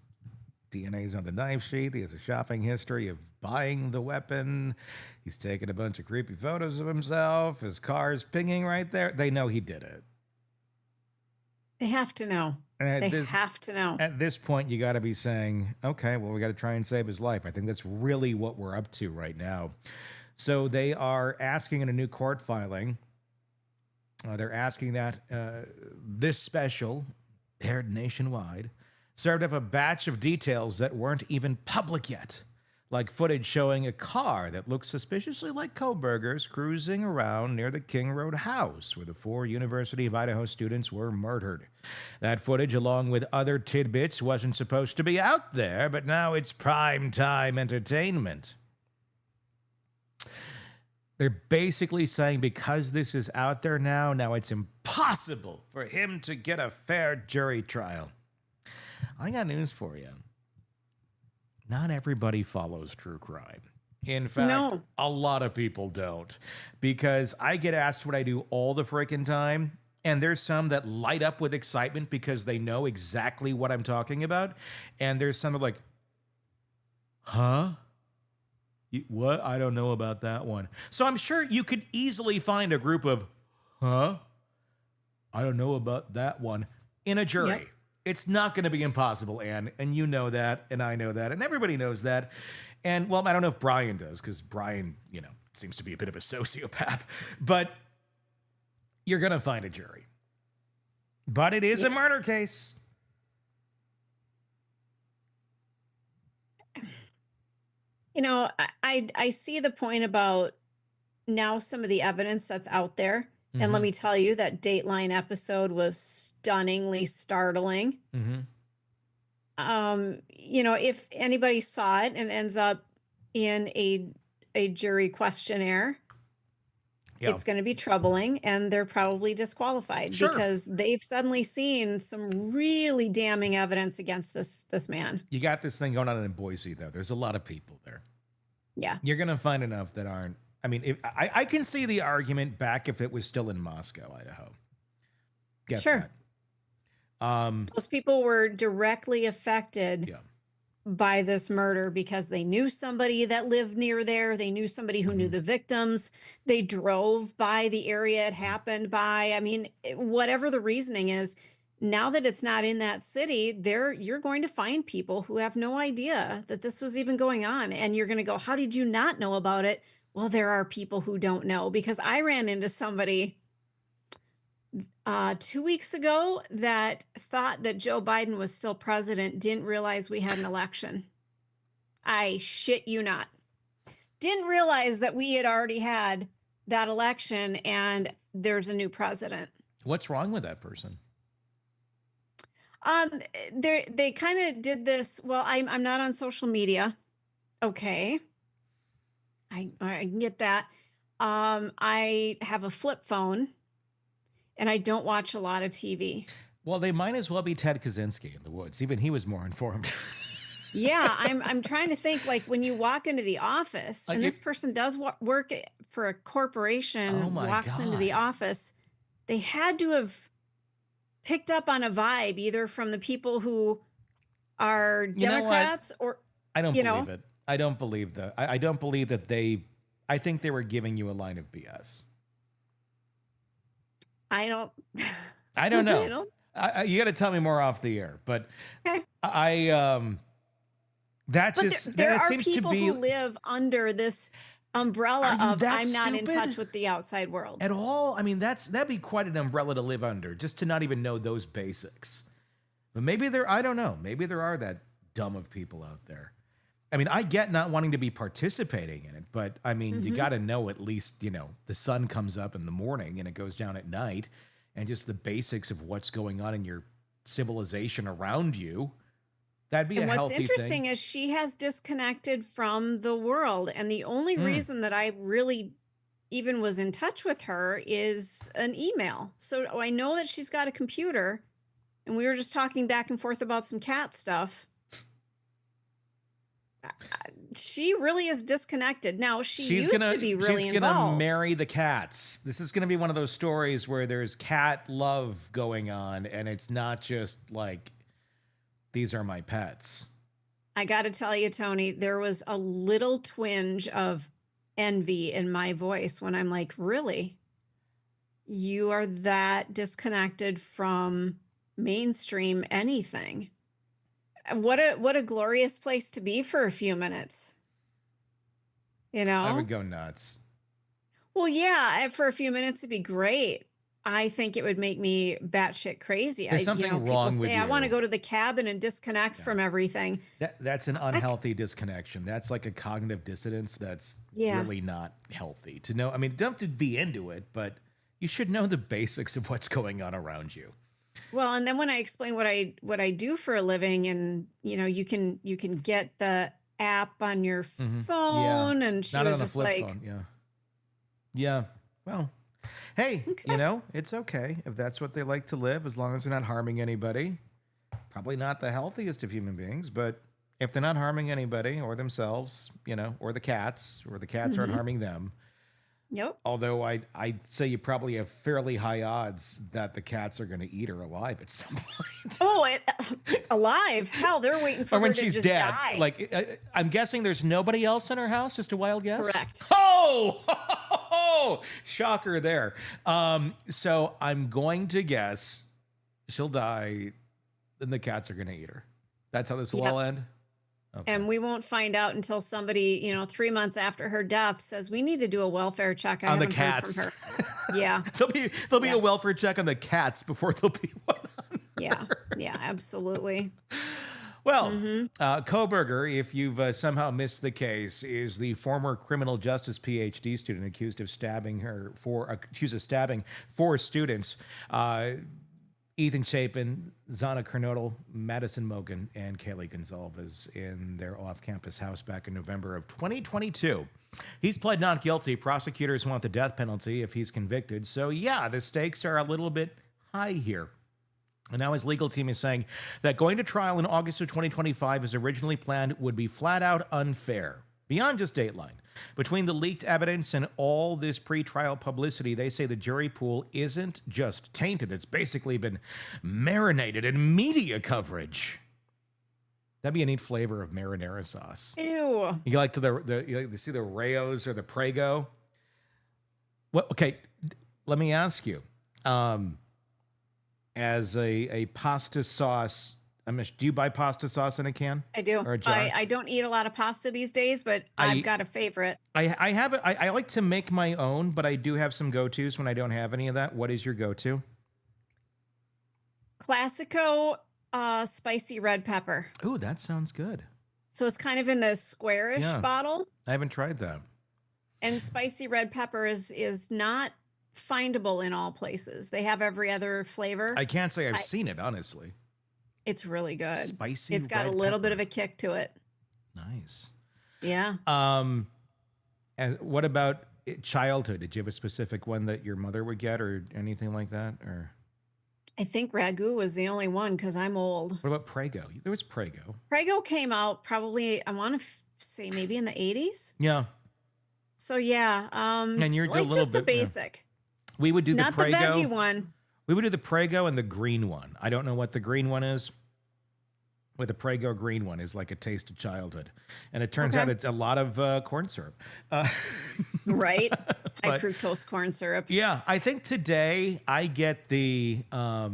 DNA's on the knife sheath, he has a shopping history of buying the weapon, he's taken a bunch of creepy photos of himself, his car's pinging right there. They know he did it. They have to know. They have to know. At this point, you got to be saying, okay, well, we got to try and save his life. I think that's really what we're up to right now. So they are asking in a new court filing, they're asking that this special, aired nationwide, served up a batch of details that weren't even public yet, like footage showing a car that looks suspiciously like Kohberger's cruising around near the King Road house where the 4 University of Idaho students were murdered. That footage, along with other tidbits, wasn't supposed to be out there, but now it's prime time entertainment. They're basically saying because this is out there now it's impossible for him to get a fair jury trial. I got news for you. Not everybody follows true crime. In fact, a lot of people don't. Because I get asked what I do all the freaking time, and there's some that light up with excitement because they know exactly what I'm talking about. And there's some that are like, huh? What? I don't know about that one. So I'm sure you could easily find a group of, huh? I don't know about that one in a jury. Yep. It's not going to be impossible, Ann, and you know that, and I know that, and everybody knows that. And, well, I don't know if Bryan does, because Bryan, seems to be a bit of a sociopath, but you're going to find a jury. But it is a murder case. I see the point about now some of the evidence that's out there. And let me tell you, that Dateline episode was stunningly startling. If anybody saw it and ends up in a jury questionnaire, Yeah. it's going to be troubling, and they're probably disqualified Sure. because they've suddenly seen some really damning evidence against this man. You got this thing going on in Boise, though. There's a lot of people there. Yeah. You're going to find enough that aren't. I mean, I can see the argument back if it was still in Moscow, Idaho. Get Sure. that. Those people were directly affected Yeah. by this murder because they knew somebody that lived near there. They knew somebody who knew the victims. They drove by the area it happened by. I mean, whatever the reasoning is, now that it's not in that city, you're going to find people who have no idea that this was even going on. And you're going to go, how did you not know about it? Well, there are people who don't know, because I ran into somebody 2 weeks ago that thought that Joe Biden was still president, didn't realize we had an election. I shit you not. Didn't realize that we had already had that election and there's a new president. What's wrong with that person? They kind of did this. Well, I'm not on social media. Okay. I can get that. I have a flip phone. And I don't watch a lot of TV. Well, they might as well be Ted Kaczynski in the woods. Even he was more informed. Yeah, I'm trying to think, like, when you walk into the office, Like and this person does work for a corporation, Oh my walks into the God. office, they had to have picked up on a vibe either from the people who are You know what? Democrats or I don't You believe know? it. I don't believe that. I don't believe that I think they were giving you a line of BS. I don't. I don't know. I don't- You got to tell me more off the air, but Okay. that But just there that are seems to people be who live under this umbrella Are you of that I'm not in stupid? touch with the outside world. at all. I mean, that'd be quite an umbrella to live under, just to not even know those basics. But maybe I don't know. Maybe there are that dumb of people out there. I mean, I get not wanting to be participating in it, but I mean, you got to know at least, the sun comes up in the morning and it goes down at night, and just the basics of what's going on in your civilization around you. That'd be And a what's healthy interesting thing. is she has disconnected from the world. And the only reason that I really even was in touch with her is an email. So I know that she's got a computer, and we were just talking back and forth about some cat stuff. She really is disconnected. Now, she used to be really she's gonna involved. marry the cats. This is gonna be one of those stories where there's cat love going on, and it's not just like, these are my pets. I got to tell you, Tony, there was a little twinge of envy in my voice when I'm like, really? You are that disconnected from mainstream anything? What a glorious place to be for a few minutes. I would go nuts. Well, yeah, for a few minutes it'd be great. I think it would make me batshit crazy. There's something people wrong with say, I want to you. go to the cabin and disconnect from everything. That's an unhealthy disconnection. That's like a cognitive dissonance that's Yeah. really not healthy to know. I mean, don't have to be into it, but you should know the basics of what's going on around you. Well, and then when I explain what I do for a living, and you can get the app on your phone, and she Not was on a just flip like, phone. Yeah. Well, hey, it's okay if that's what they like to live, as long as they're not harming anybody. Probably not the healthiest of human beings, but if they're not harming anybody or themselves, or the cats aren't harming them. Yep. Although I'd say you probably have fairly high odds that the cats are going to eat her alive at some point. Oh, alive? Hell, they're waiting for Or when her to she's just dead. die. Like, I'm guessing there's nobody else in her house. Just a wild guess. Correct. Oh, shocker there. So I'm going to guess she'll die, then the cats are going to eat her. That's how this will all end. Okay. And we won't find out until somebody, 3 months after her death says, we need to do a welfare check. I On the haven't heard cats. from her. Yeah. There'll be a welfare check on the cats before there'll be one on Yeah. Yeah, absolutely. Well, Kohberger, if you've somehow missed the case, is the former criminal justice PhD student accused of stabbing four students. Ethan Chapin, Zana Kernodle, Madison Mogan, and Kaylee Gonzalez in their off-campus house back in November of 2022. He's pled not guilty. Prosecutors want the death penalty if he's convicted. So yeah, the stakes are a little bit high here. And now his legal team is saying that going to trial in August of 2025 as originally planned would be flat out unfair. Beyond just Dateline. Between the leaked evidence and all this pretrial publicity, they say the jury pool isn't just tainted. It's basically been marinated in media coverage. That'd be a neat flavor of marinara sauce. Ew. You like to see the Rayos or the Prego? Well, okay, let me ask you. As a pasta sauce, do you buy pasta sauce in a can? I do. Or a jar? I don't eat a lot of pasta these days, but I've got a favorite. I have it. I like to make my own, but I do have some go-tos when I don't have any of that. What is your go-to? Classico spicy red pepper. Ooh, that sounds good. So it's kind of in the squarish bottle. I haven't tried that. And spicy red pepper is not findable in all places. They have every other flavor. I can't say I've seen it, honestly. It's really good. Spicy It's got red a little pepper. bit of a kick to it. Nice. Yeah. And what about childhood? Did you have a specific one that your mother would get or anything like that? Or I think ragu was the only one because I'm old. what about Prego? There was Prego. Prego came out probably, I want to say maybe in the 80s. Yeah. So yeah. And you're like a little just the bit, yeah. basic. We would do Not the Prego. the veggie one. We would do the Prego and the green one. I don't know what the green one is. But the Prego green one is like a taste of childhood. And it turns out it's a lot of corn syrup. Right? High But- fructose corn syrup. Yeah, I think today I get the I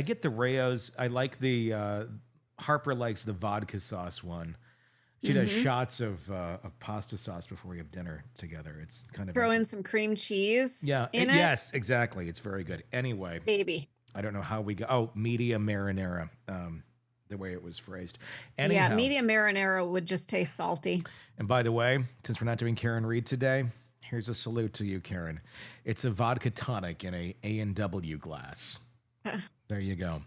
get the Rayos. I like the Harper likes the vodka sauce one. She does shots of pasta sauce before we have dinner together. It's kind of Throw in some cream cheese. yeah. In it. Yes, exactly. It's very good. Anyway, Baby. I don't know how we go. Oh, medium marinara. The way it was phrased. Anyhow, Yeah, medium marinara would just taste salty. And by the way, since we're not doing Karen Reed today, here's a salute to you, Karen. It's a vodka tonic in a A&W glass. There you go.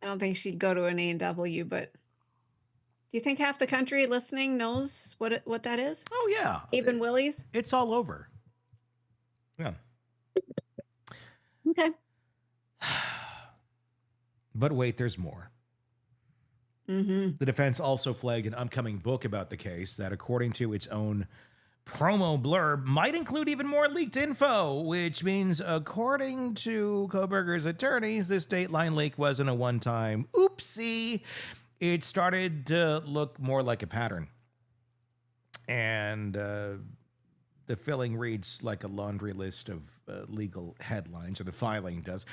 I don't think she'd go to an A&W, but do you think half the country listening knows what that is? Oh yeah, Even Willie's? it's all over. Yeah, Okay. but wait, there's more. Mm-hmm. The defense also flagged an upcoming book about the case that, according to its own promo blurb, might include even more leaked info, which means, according to Kohberger's attorneys, this Dateline leak wasn't a one-time oopsie. It started to look more like a pattern. And the filling reads like a laundry list of legal headlines, or the filing does.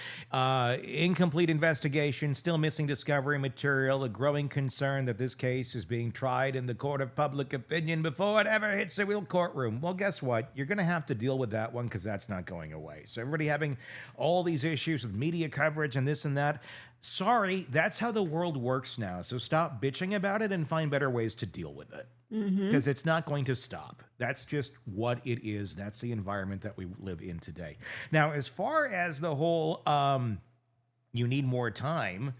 Incomplete investigation, still missing discovery material, a growing concern that this case is being tried in the court of public opinion before it ever hits a real courtroom. Well, guess what? You're going to have to deal with that one because that's not going away. So everybody having all these issues with media coverage and this and that, sorry, that's how the world works now. So stop bitching about it and find better ways to deal with it. Because it's not going to stop. That's just what it is. That's the environment that we live in today. Now, as far as the whole you need more time,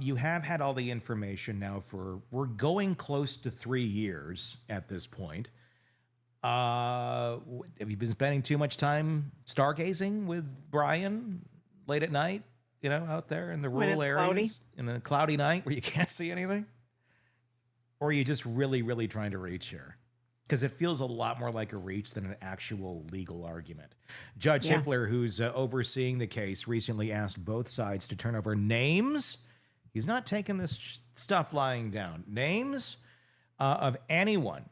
you have had all the information now we're going close to 3 years at this point. Have you been spending too much time stargazing with Bryan late at night, out there in the rural areas? Cloudy. In a cloudy night where you can't see anything? Or are you just really, really trying to reach here? Because it feels a lot more like a reach than an actual legal argument. Judge Hippler, who's overseeing the case, recently asked both sides to turn over names. He's not taking this stuff lying down. Names of anyone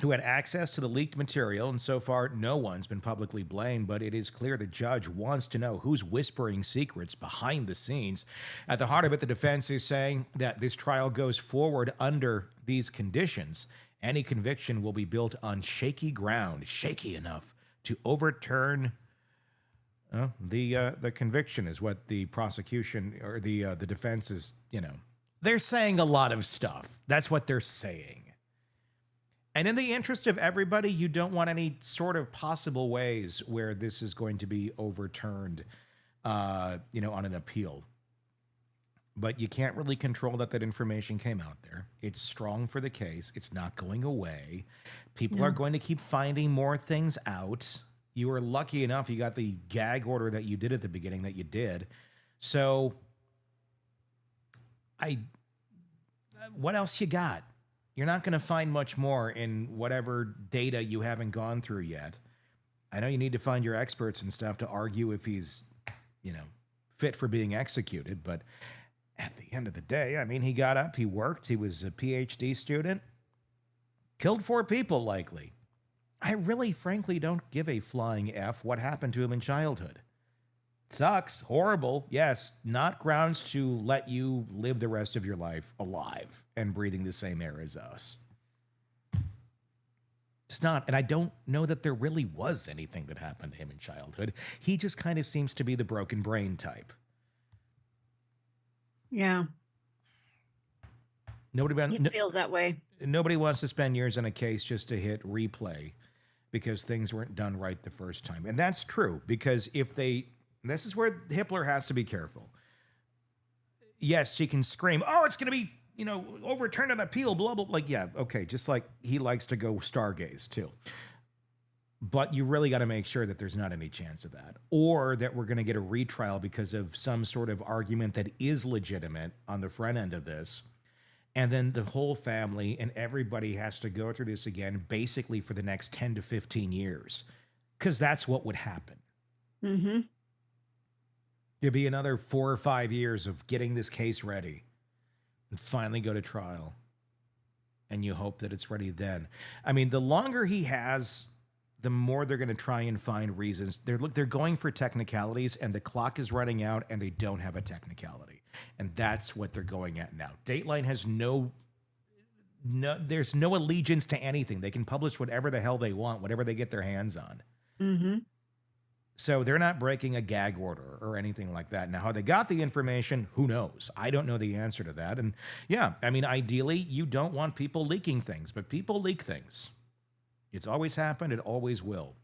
who had access to the leaked material, and so far no one's been publicly blamed, but it is clear the judge wants to know who's whispering secrets behind the scenes. At the heart of it, the defense is saying that this trial goes forward under these conditions. Any conviction will be built on shaky ground, shaky enough to overturn the conviction, is what the prosecution or the defense is, They're saying a lot of stuff. That's what they're saying. And in the interest of everybody, you don't want any sort of possible ways where this is going to be overturned on an appeal. But you can't really control that information came out there. It's strong for the case. It's not going away. People are going to keep finding more things out. You were lucky enough you got the gag order that you did at the beginning that you did. So what else you got? You're not going to find much more in whatever data you haven't gone through yet. I know you need to find your experts and stuff to argue if he's, fit for being executed, but at the end of the day, I mean, he got up, he worked, he was a PhD student, killed 4 people likely. I really, frankly, don't give a flying F what happened to him in childhood. Sucks, horrible, yes, not grounds to let you live the rest of your life alive and breathing the same air as us. It's not, and I don't know that there really was anything that happened to him in childhood. He just kind of seems to be the broken brain type. Yeah. It feels that way. Nobody wants to spend years on a case just to hit replay because things weren't done right the first time. And that's true, because this is where Hippler has to be careful. Yes, she can scream, oh, it's going to be, overturned on appeal, blah, blah, like, yeah, okay, just like he likes to go stargaze too. But you really got to make sure that there's not any chance of that, or that we're going to get a retrial because of some sort of argument that is legitimate on the front end of this. And then the whole family and everybody has to go through this again, basically for the next 10 to 15 years, because that's what would happen. Mm-hmm. There'd be another 4 or 5 years of getting this case ready and finally go to trial. And you hope that it's ready then. I mean, the longer he has, the more they're going to try and find reasons. They're going for technicalities, and the clock is running out, and they don't have a technicality. And that's what they're going at now. Dateline has there's no allegiance to anything. They can publish whatever the hell they want, whatever they get their hands on. Mm-hmm. So they're not breaking a gag order or anything like that. Now, how they got the information, who knows? I don't know the answer to that. And yeah, I mean, ideally, you don't want people leaking things, but people leak things. It's always happened. It always will.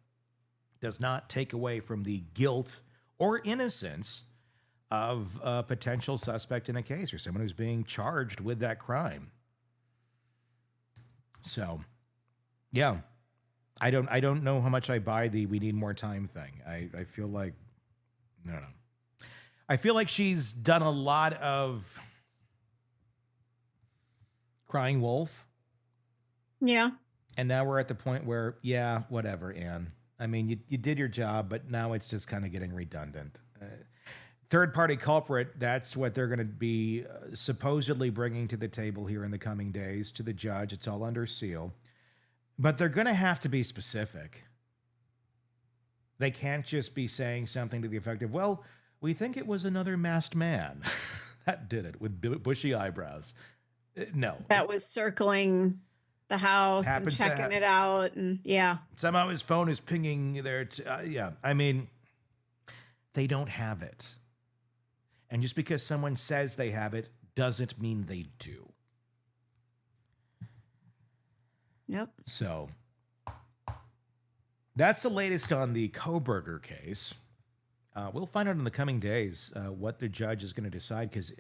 Does not take away from the guilt or innocence of a potential suspect in a case or someone who's being charged with that crime. So, yeah, I don't know how much I buy the we need more time thing. I feel like, I don't know. I feel like she's done a lot of crying wolf. Yeah. And now we're at the point where, yeah, whatever, Anne. I mean, you did your job, but now it's just kind of getting redundant. Third-party culprit, that's what they're going to be supposedly bringing to the table here in the coming days to the judge. It's all under seal. But they're going to have to be specific. They can't just be saying something to the effect of, well, we think it was another masked man that did it with bushy eyebrows. No. That was circling the house and checking it out. And yeah. Somehow his phone is pinging there. Yeah. I mean, they don't have it. And just because someone says they have it doesn't mean they do. Yep. So that's the latest on the Kohberger case. We'll find out in the coming days what the judge is going to decide, because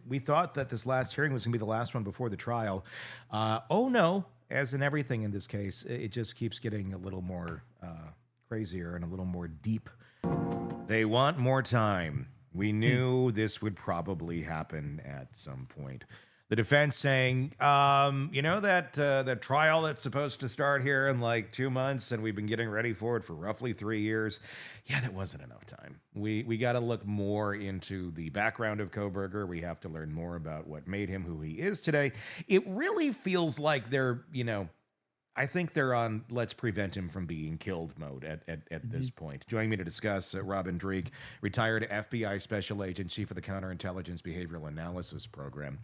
we thought that this last hearing was going to be the last one before the trial. Oh, no. As in everything in this case, it just keeps getting a little more crazier and a little more deep. They want more time. We knew this would probably happen at some point. The defense saying, that trial that's supposed to start here in like 2 months, and we've been getting ready for it for roughly 3 years. Yeah, that wasn't enough time. We got to look more into the background of Kohberger. We have to learn more about what made him who he is today. It really feels like they're, I think they're on let's prevent him from being killed mode at this point. Joining me to discuss, Robin Dreek, retired FBI Special Agent, Chief of the Counterintelligence Behavioral Analysis Program.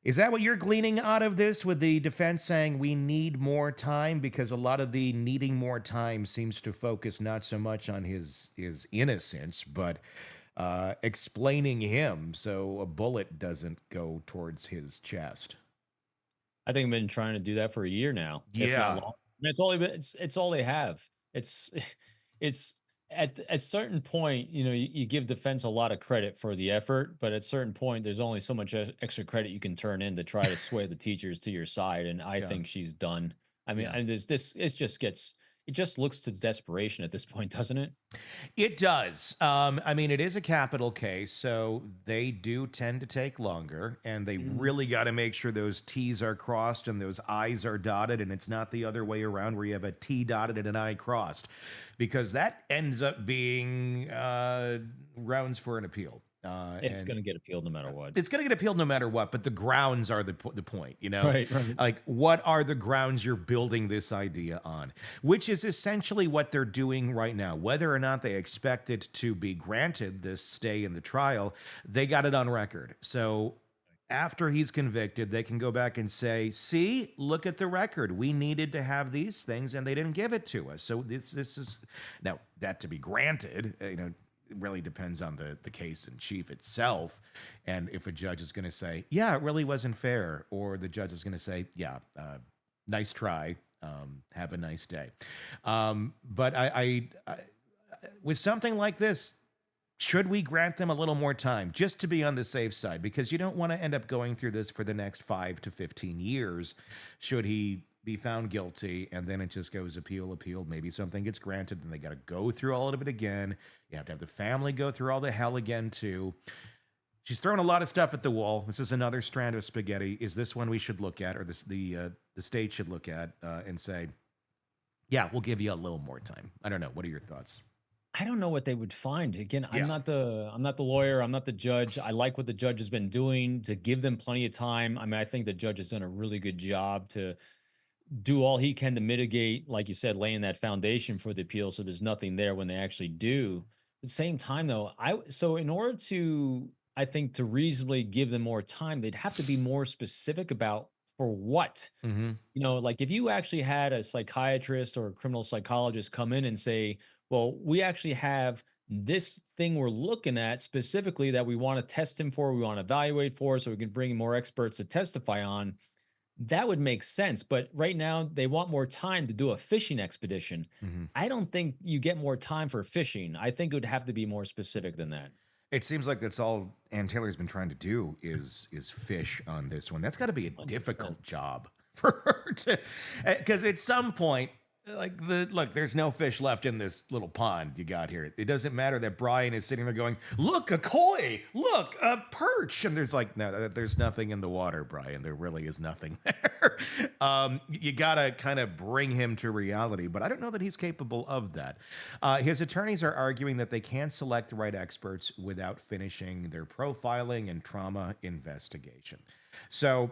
Is that what you're gleaning out of this, with the defense saying we need more time? Because a lot of the needing more time seems to focus not so much on his innocence, but explaining him so a bullet doesn't go towards his chest. I think I've been trying to do that for a year now. Yeah. It's all they have. It's at certain point, you give defense a lot of credit for the effort, but at certain point, there's only so much extra credit you can turn in to try to sway the teachers to your side. And I think she's done. I mean, and it just looks to desperation at this point, doesn't it? It does. I mean, it is a capital case, so they do tend to take longer, and they really got to make sure those T's are crossed and those I's are dotted, and it's not the other way around where you have a T dotted and an I crossed, because that ends up being grounds for an appeal. It's going to get appealed no matter what. It's going to get appealed no matter what, but the grounds are the point, Right. Like, what are the grounds you're building this idea on? Which is essentially what they're doing right now. Whether or not they expect it to be granted this stay in the trial, they got it on record. So after he's convicted, they can go back and say, see, look at the record. We needed to have these things and they didn't give it to us. So this is now that to be granted, it really depends on the case in chief itself. And if a judge is going to say, yeah, it really wasn't fair, or the judge is going to say, yeah, nice try, have a nice day. But I with something like this, should we grant them a little more time just to be on the safe side? Because you don't want to end up going through this for the next 5 to 15 years should he be found guilty, and then it just goes appeal. Maybe something gets granted, and they got to go through all of it again. You have to have the family go through all the hell again, too. She's throwing a lot of stuff at the wall. This is another strand of spaghetti. Is this one we should look at, or the state should look at and say, yeah, we'll give you a little more time? I don't know. What are your thoughts? I don't know what they would find. Again, I'm not the lawyer. I'm not the judge. I like what the judge has been doing to give them plenty of time. I mean, I think the judge has done a really good job to do all he can to mitigate, like you said, laying that foundation for the appeal, so there's nothing there when they actually do. At the same time, though, so in order to, I think, to reasonably give them more time, they'd have to be more specific about for what. Like if you actually had a psychiatrist or a criminal psychologist come in and say, well, we actually have this thing we're looking at specifically that we want to test him for, we want to evaluate for, so we can bring in more experts to testify on, that would make sense. But right now, they want more time to do a fishing expedition. I don't think you get more time for fishing. I think it would have to be more specific than that. It seems like that's all Ann Taylor's been trying to do is fish on this one. That's got to be a 100%. difficult job for her to, because at some point, look, there's no fish left in this little pond you got here. It doesn't matter that Bryan is sitting there going, look, a koi, look, a perch. And there's no, there's nothing in the water, Bryan. There really is nothing there. You got to kind of bring him to reality, but I don't know that he's capable of that. His attorneys are arguing that they can't select the right experts without finishing their profiling and trauma investigation. So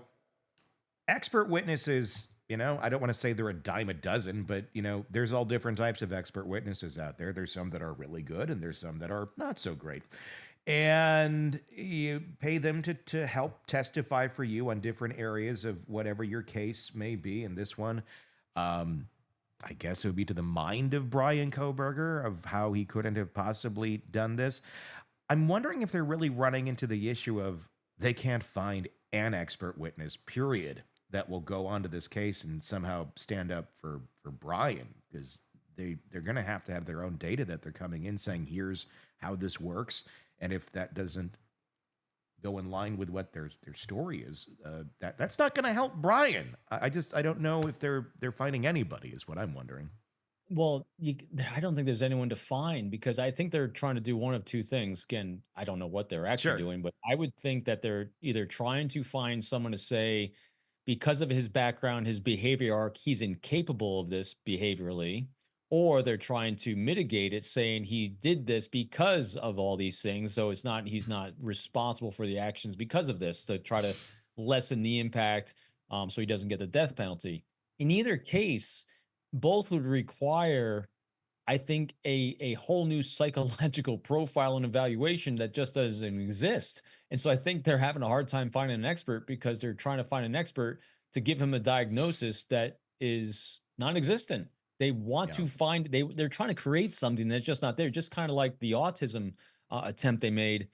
expert witnesses, I don't want to say they're a dime a dozen, but, there's all different types of expert witnesses out there. There's some that are really good, and there's some that are not so great. And you pay them to help testify for you on different areas of whatever your case may be. And this one, I guess it would be to the mind of Bryan Kohberger of how he couldn't have possibly done this. I'm wondering if they're really running into the issue of they can't find an expert witness, period, that will go onto this case and somehow stand up for Bryan, because they're going to have their own data that they're coming in saying, here's how this works. And if that doesn't go in line with what their story is, that's not going to help Bryan. I don't know if they're finding anybody is what I'm wondering. Well, I don't think there's anyone to find, because I think they're trying to do one of two things. Again, I don't know what they're actually doing, but I would think that they're either trying to find someone to say, because of his background, his behavior arc, he's incapable of this behaviorally, or they're trying to mitigate it, saying he did this because of all these things. So he's not responsible for the actions because of this, to try to lessen the impact, so he doesn't get the death penalty. In either case, both would require, I think, a whole new psychological profile and evaluation that just doesn't exist. And so I think they're having a hard time finding an expert, because they're trying to find an expert to give him a diagnosis that is non-existent. They want to find, they're trying to create something that's just not there, just kind of like the autism attempt they made.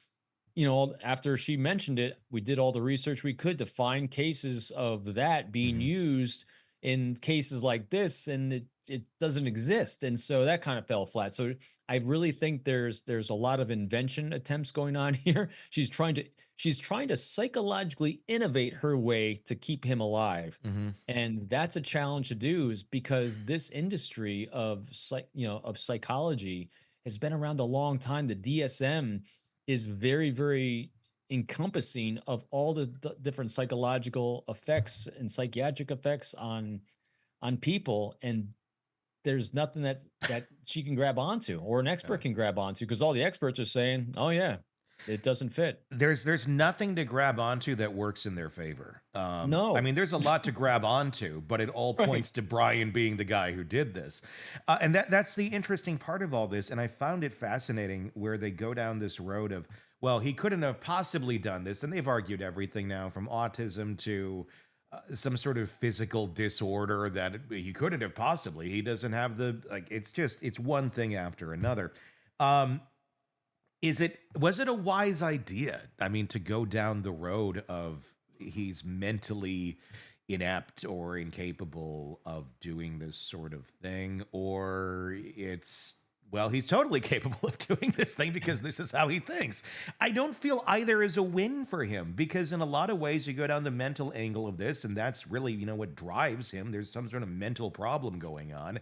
After she mentioned it, we did all the research we could to find cases of that being used in cases like this, and it doesn't exist. And so that kind of fell flat. So I really think there's a lot of invention attempts going on here. She's trying to psychologically innovate her way to keep him alive. And that's a challenge to do, is because this industry of psychology has been around a long time. The DSM is very, very encompassing of all the different psychological effects and psychiatric effects on people, and there's nothing that she can grab onto, or an expert can grab onto, because all the experts are saying, oh yeah, it doesn't fit. There's nothing to grab onto that works in their favor. No, I mean, there's a lot to grab onto, but it all points to Bryan being the guy who did this. And that's the interesting part of all this. And I found it fascinating where they go down this road of, well, he couldn't have possibly done this. And they've argued everything now from autism to some sort of physical disorder that he couldn't have possibly. He doesn't have it's one thing after another. Was it a wise idea? I mean, to go down the road of he's mentally inept or incapable of doing this sort of thing, or he's totally capable of doing this thing because this is how he thinks. I don't feel either is a win for him, because in a lot of ways you go down the mental angle of this, and that's really, what drives him. There's some sort of mental problem going on.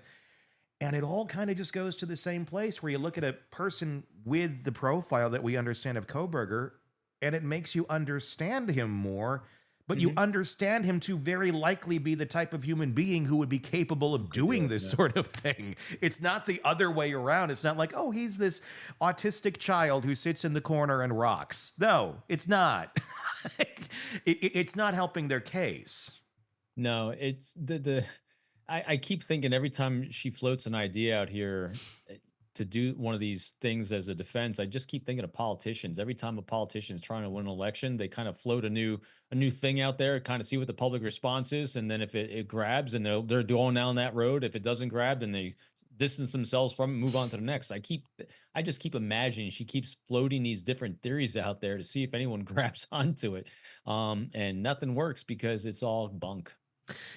And it all kind of just goes to the same place where you look at a person with the profile that we understand of Kohberger, and it makes you understand him more, but you understand him to very likely be the type of human being who would be capable of doing this sort of thing. It's not the other way around. It's not like, oh, he's this autistic child who sits in the corner and rocks. No, it's not. It's not helping their case. No, it's I keep thinking every time she floats an idea out here to do one of these things as a defense, I just keep thinking of politicians. Every time a politician is trying to win an election, they kind of float a new thing out there, kind of see what the public response is, and then if it grabs, and they're going down that road. If it doesn't grab, then they distance themselves from it, move on to the next. I just keep imagining she keeps floating these different theories out there to see if anyone grabs onto it, and nothing works because it's all bunk.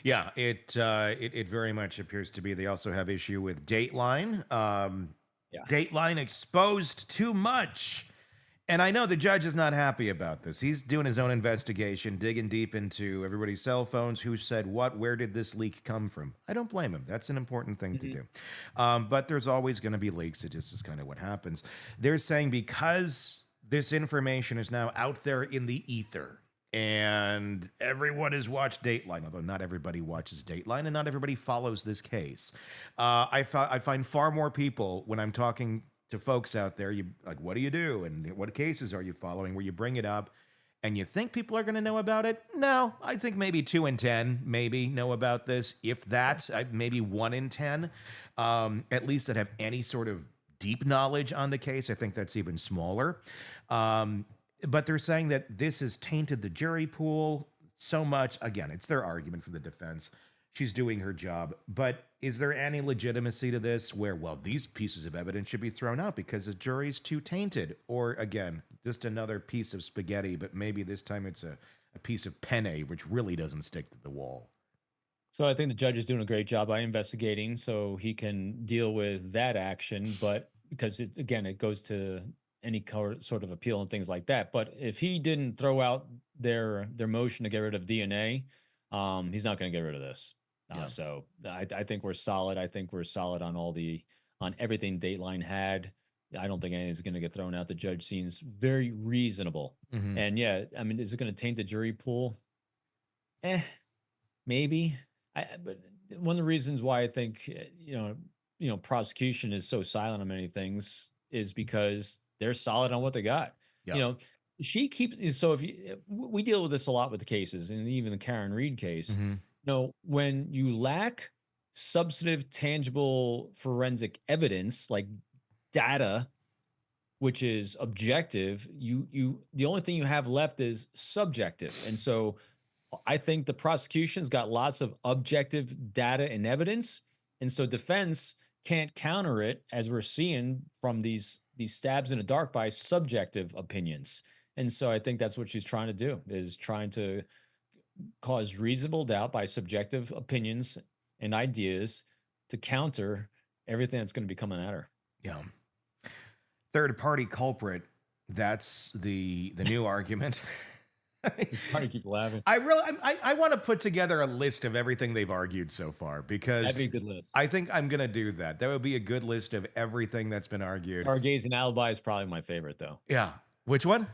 Yeah, it very much appears to be. They also have issue with Dateline. Dateline exposed too much. And I know the judge is not happy about this. He's doing his own investigation, digging deep into everybody's cell phones, who said what, where did this leak come from? I don't blame him. That's an important thing to do. But there's always going to be leaks. It just is kind of what happens. They're saying because this information is now out there in the ether, and everyone has watched Dateline, although not everybody watches Dateline and not everybody follows this case. I find far more people when I'm talking to folks out there, you like, what do you do? And what cases are you following? Where you bring it up and you think people are going to know about it? No, I think maybe 2 in 10 maybe know about this. If that, maybe 1 in 10, at least that have any sort of deep knowledge on the case. I think that's even smaller. But they're saying that this has tainted the jury pool so much. Again, it's their argument for the defense. She's doing her job. But is there any legitimacy to this where, well, these pieces of evidence should be thrown out because the jury's too tainted? Or, again, just another piece of spaghetti, but maybe this time it's a piece of penne, which really doesn't stick to the wall? So I think the judge is doing a great job by investigating so he can deal with that action. But because, it goes to any sort of appeal and things like that. But if he didn't throw out their motion to get rid of DNA, he's not going to get rid of this. So I think we're solid. I think we're solid on everything Dateline had. I don't think anything's going to get thrown out. The judge seems very reasonable. And I mean, is it going to taint the jury pool? Maybe. But one of the reasons why I think prosecution is so silent on many things is because they're solid on what they got. She keeps, so we deal with this a lot with the cases, and even the Karen Reed case. When you lack substantive, tangible forensic evidence like data, which is objective, the only thing you have left is subjective. And so I think the prosecution's got lots of objective data and evidence, and so defense can't counter it, as we're seeing from these stabs in the dark, by subjective opinions. And so I think that's what she's trying to do, is trying to cause reasonable doubt by subjective opinions and ideas to counter everything that's going to be coming at her. Yeah. Third party culprit. That's the new argument. Sorry to keep laughing. I want to put together a list of everything they've argued so far, because that'd be a good list. I think I'm going to do that. That would be a good list of everything that's been argued. Stargazing alibi is probably my favorite, though. Yeah. Which one?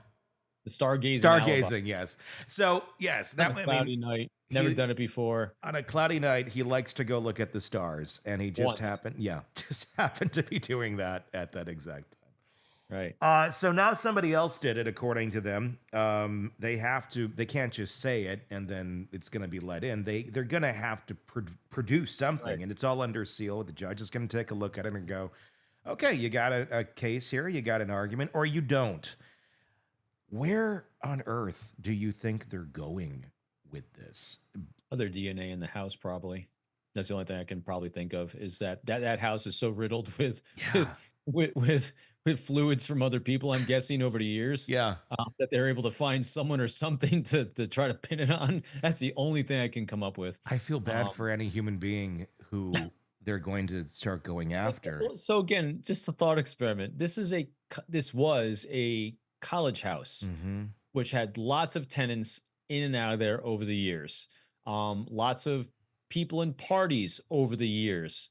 The stargazing. Stargazing, yes. So, yes. On a cloudy night. Never done it before. On a cloudy night, he likes to go look at the stars, and he just happened to be doing that at that exact time. Right. So now somebody else did it, according to them. They can't just say it and then it's going to be let in. They're going to have to produce something, right. And it's all under seal. The judge is going to take a look at it and go, okay, you got a case here, you got an argument, or you don't. Where on earth do you think they're going with this? Other DNA in the house, probably. That's the only thing I can probably think of, is that house is so riddled with fluids from other people, I'm guessing, over the years. Yeah. That they're able to find someone or something to try to pin it on. That's the only thing I can come up with. I feel bad for any human being who they're going to start going after. So again, just a thought experiment. This was a college house, which had lots of tenants in and out of there over the years. Lots of people in parties over the years.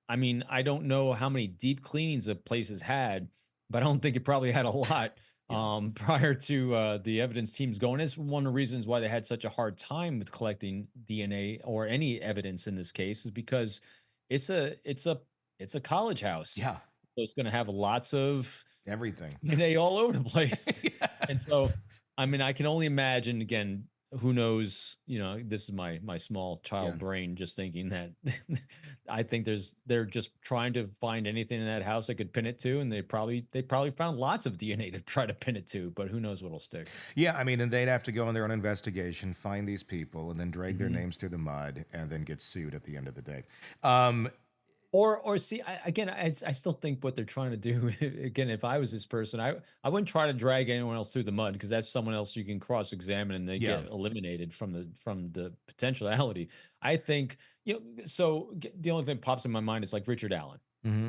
I mean, I don't know how many deep cleanings the place has had, but I don't think it probably had a lot prior to the evidence teams going. It's one of the reasons why they had such a hard time with collecting DNA or any evidence in this case, is because it's a college house. Yeah. So it's going to have lots of everything, DNA all over the place. Yeah. And so, I mean, I can only imagine, again, who knows, this is my small child brain just thinking that I think they're just trying to find anything in that house they could pin it to. And they probably found lots of DNA to try to pin it to, but who knows what'll stick. Yeah. I mean, and they'd have to go on their own investigation, find these people, and then drag their names through the mud and then get sued at the end of the day. Or see, I still think what they're trying to do, again, if I was this person, I wouldn't try to drag anyone else through the mud, because that's someone else you can cross-examine and they get eliminated from the potentiality. I think, so the only thing that pops in my mind is like Richard Allen.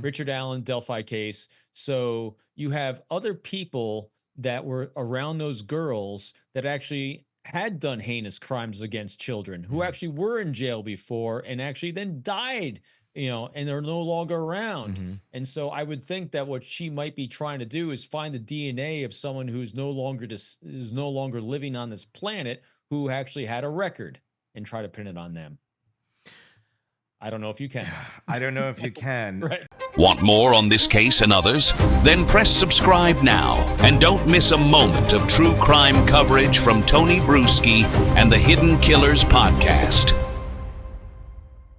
Richard Allen, Delphi case. So you have other people that were around those girls that actually had done heinous crimes against children, who actually were in jail before and actually then died, and they're no longer around. And so I would think that what she might be trying to do is find the DNA of someone who's no longer living on this planet, who actually had a record, and try to pin it on them. I don't know if you can. I don't know if you can. Right. Want more on this case and others? Then press subscribe now and don't miss a moment of true crime coverage from Tony Brueski and the Hidden Killers podcast.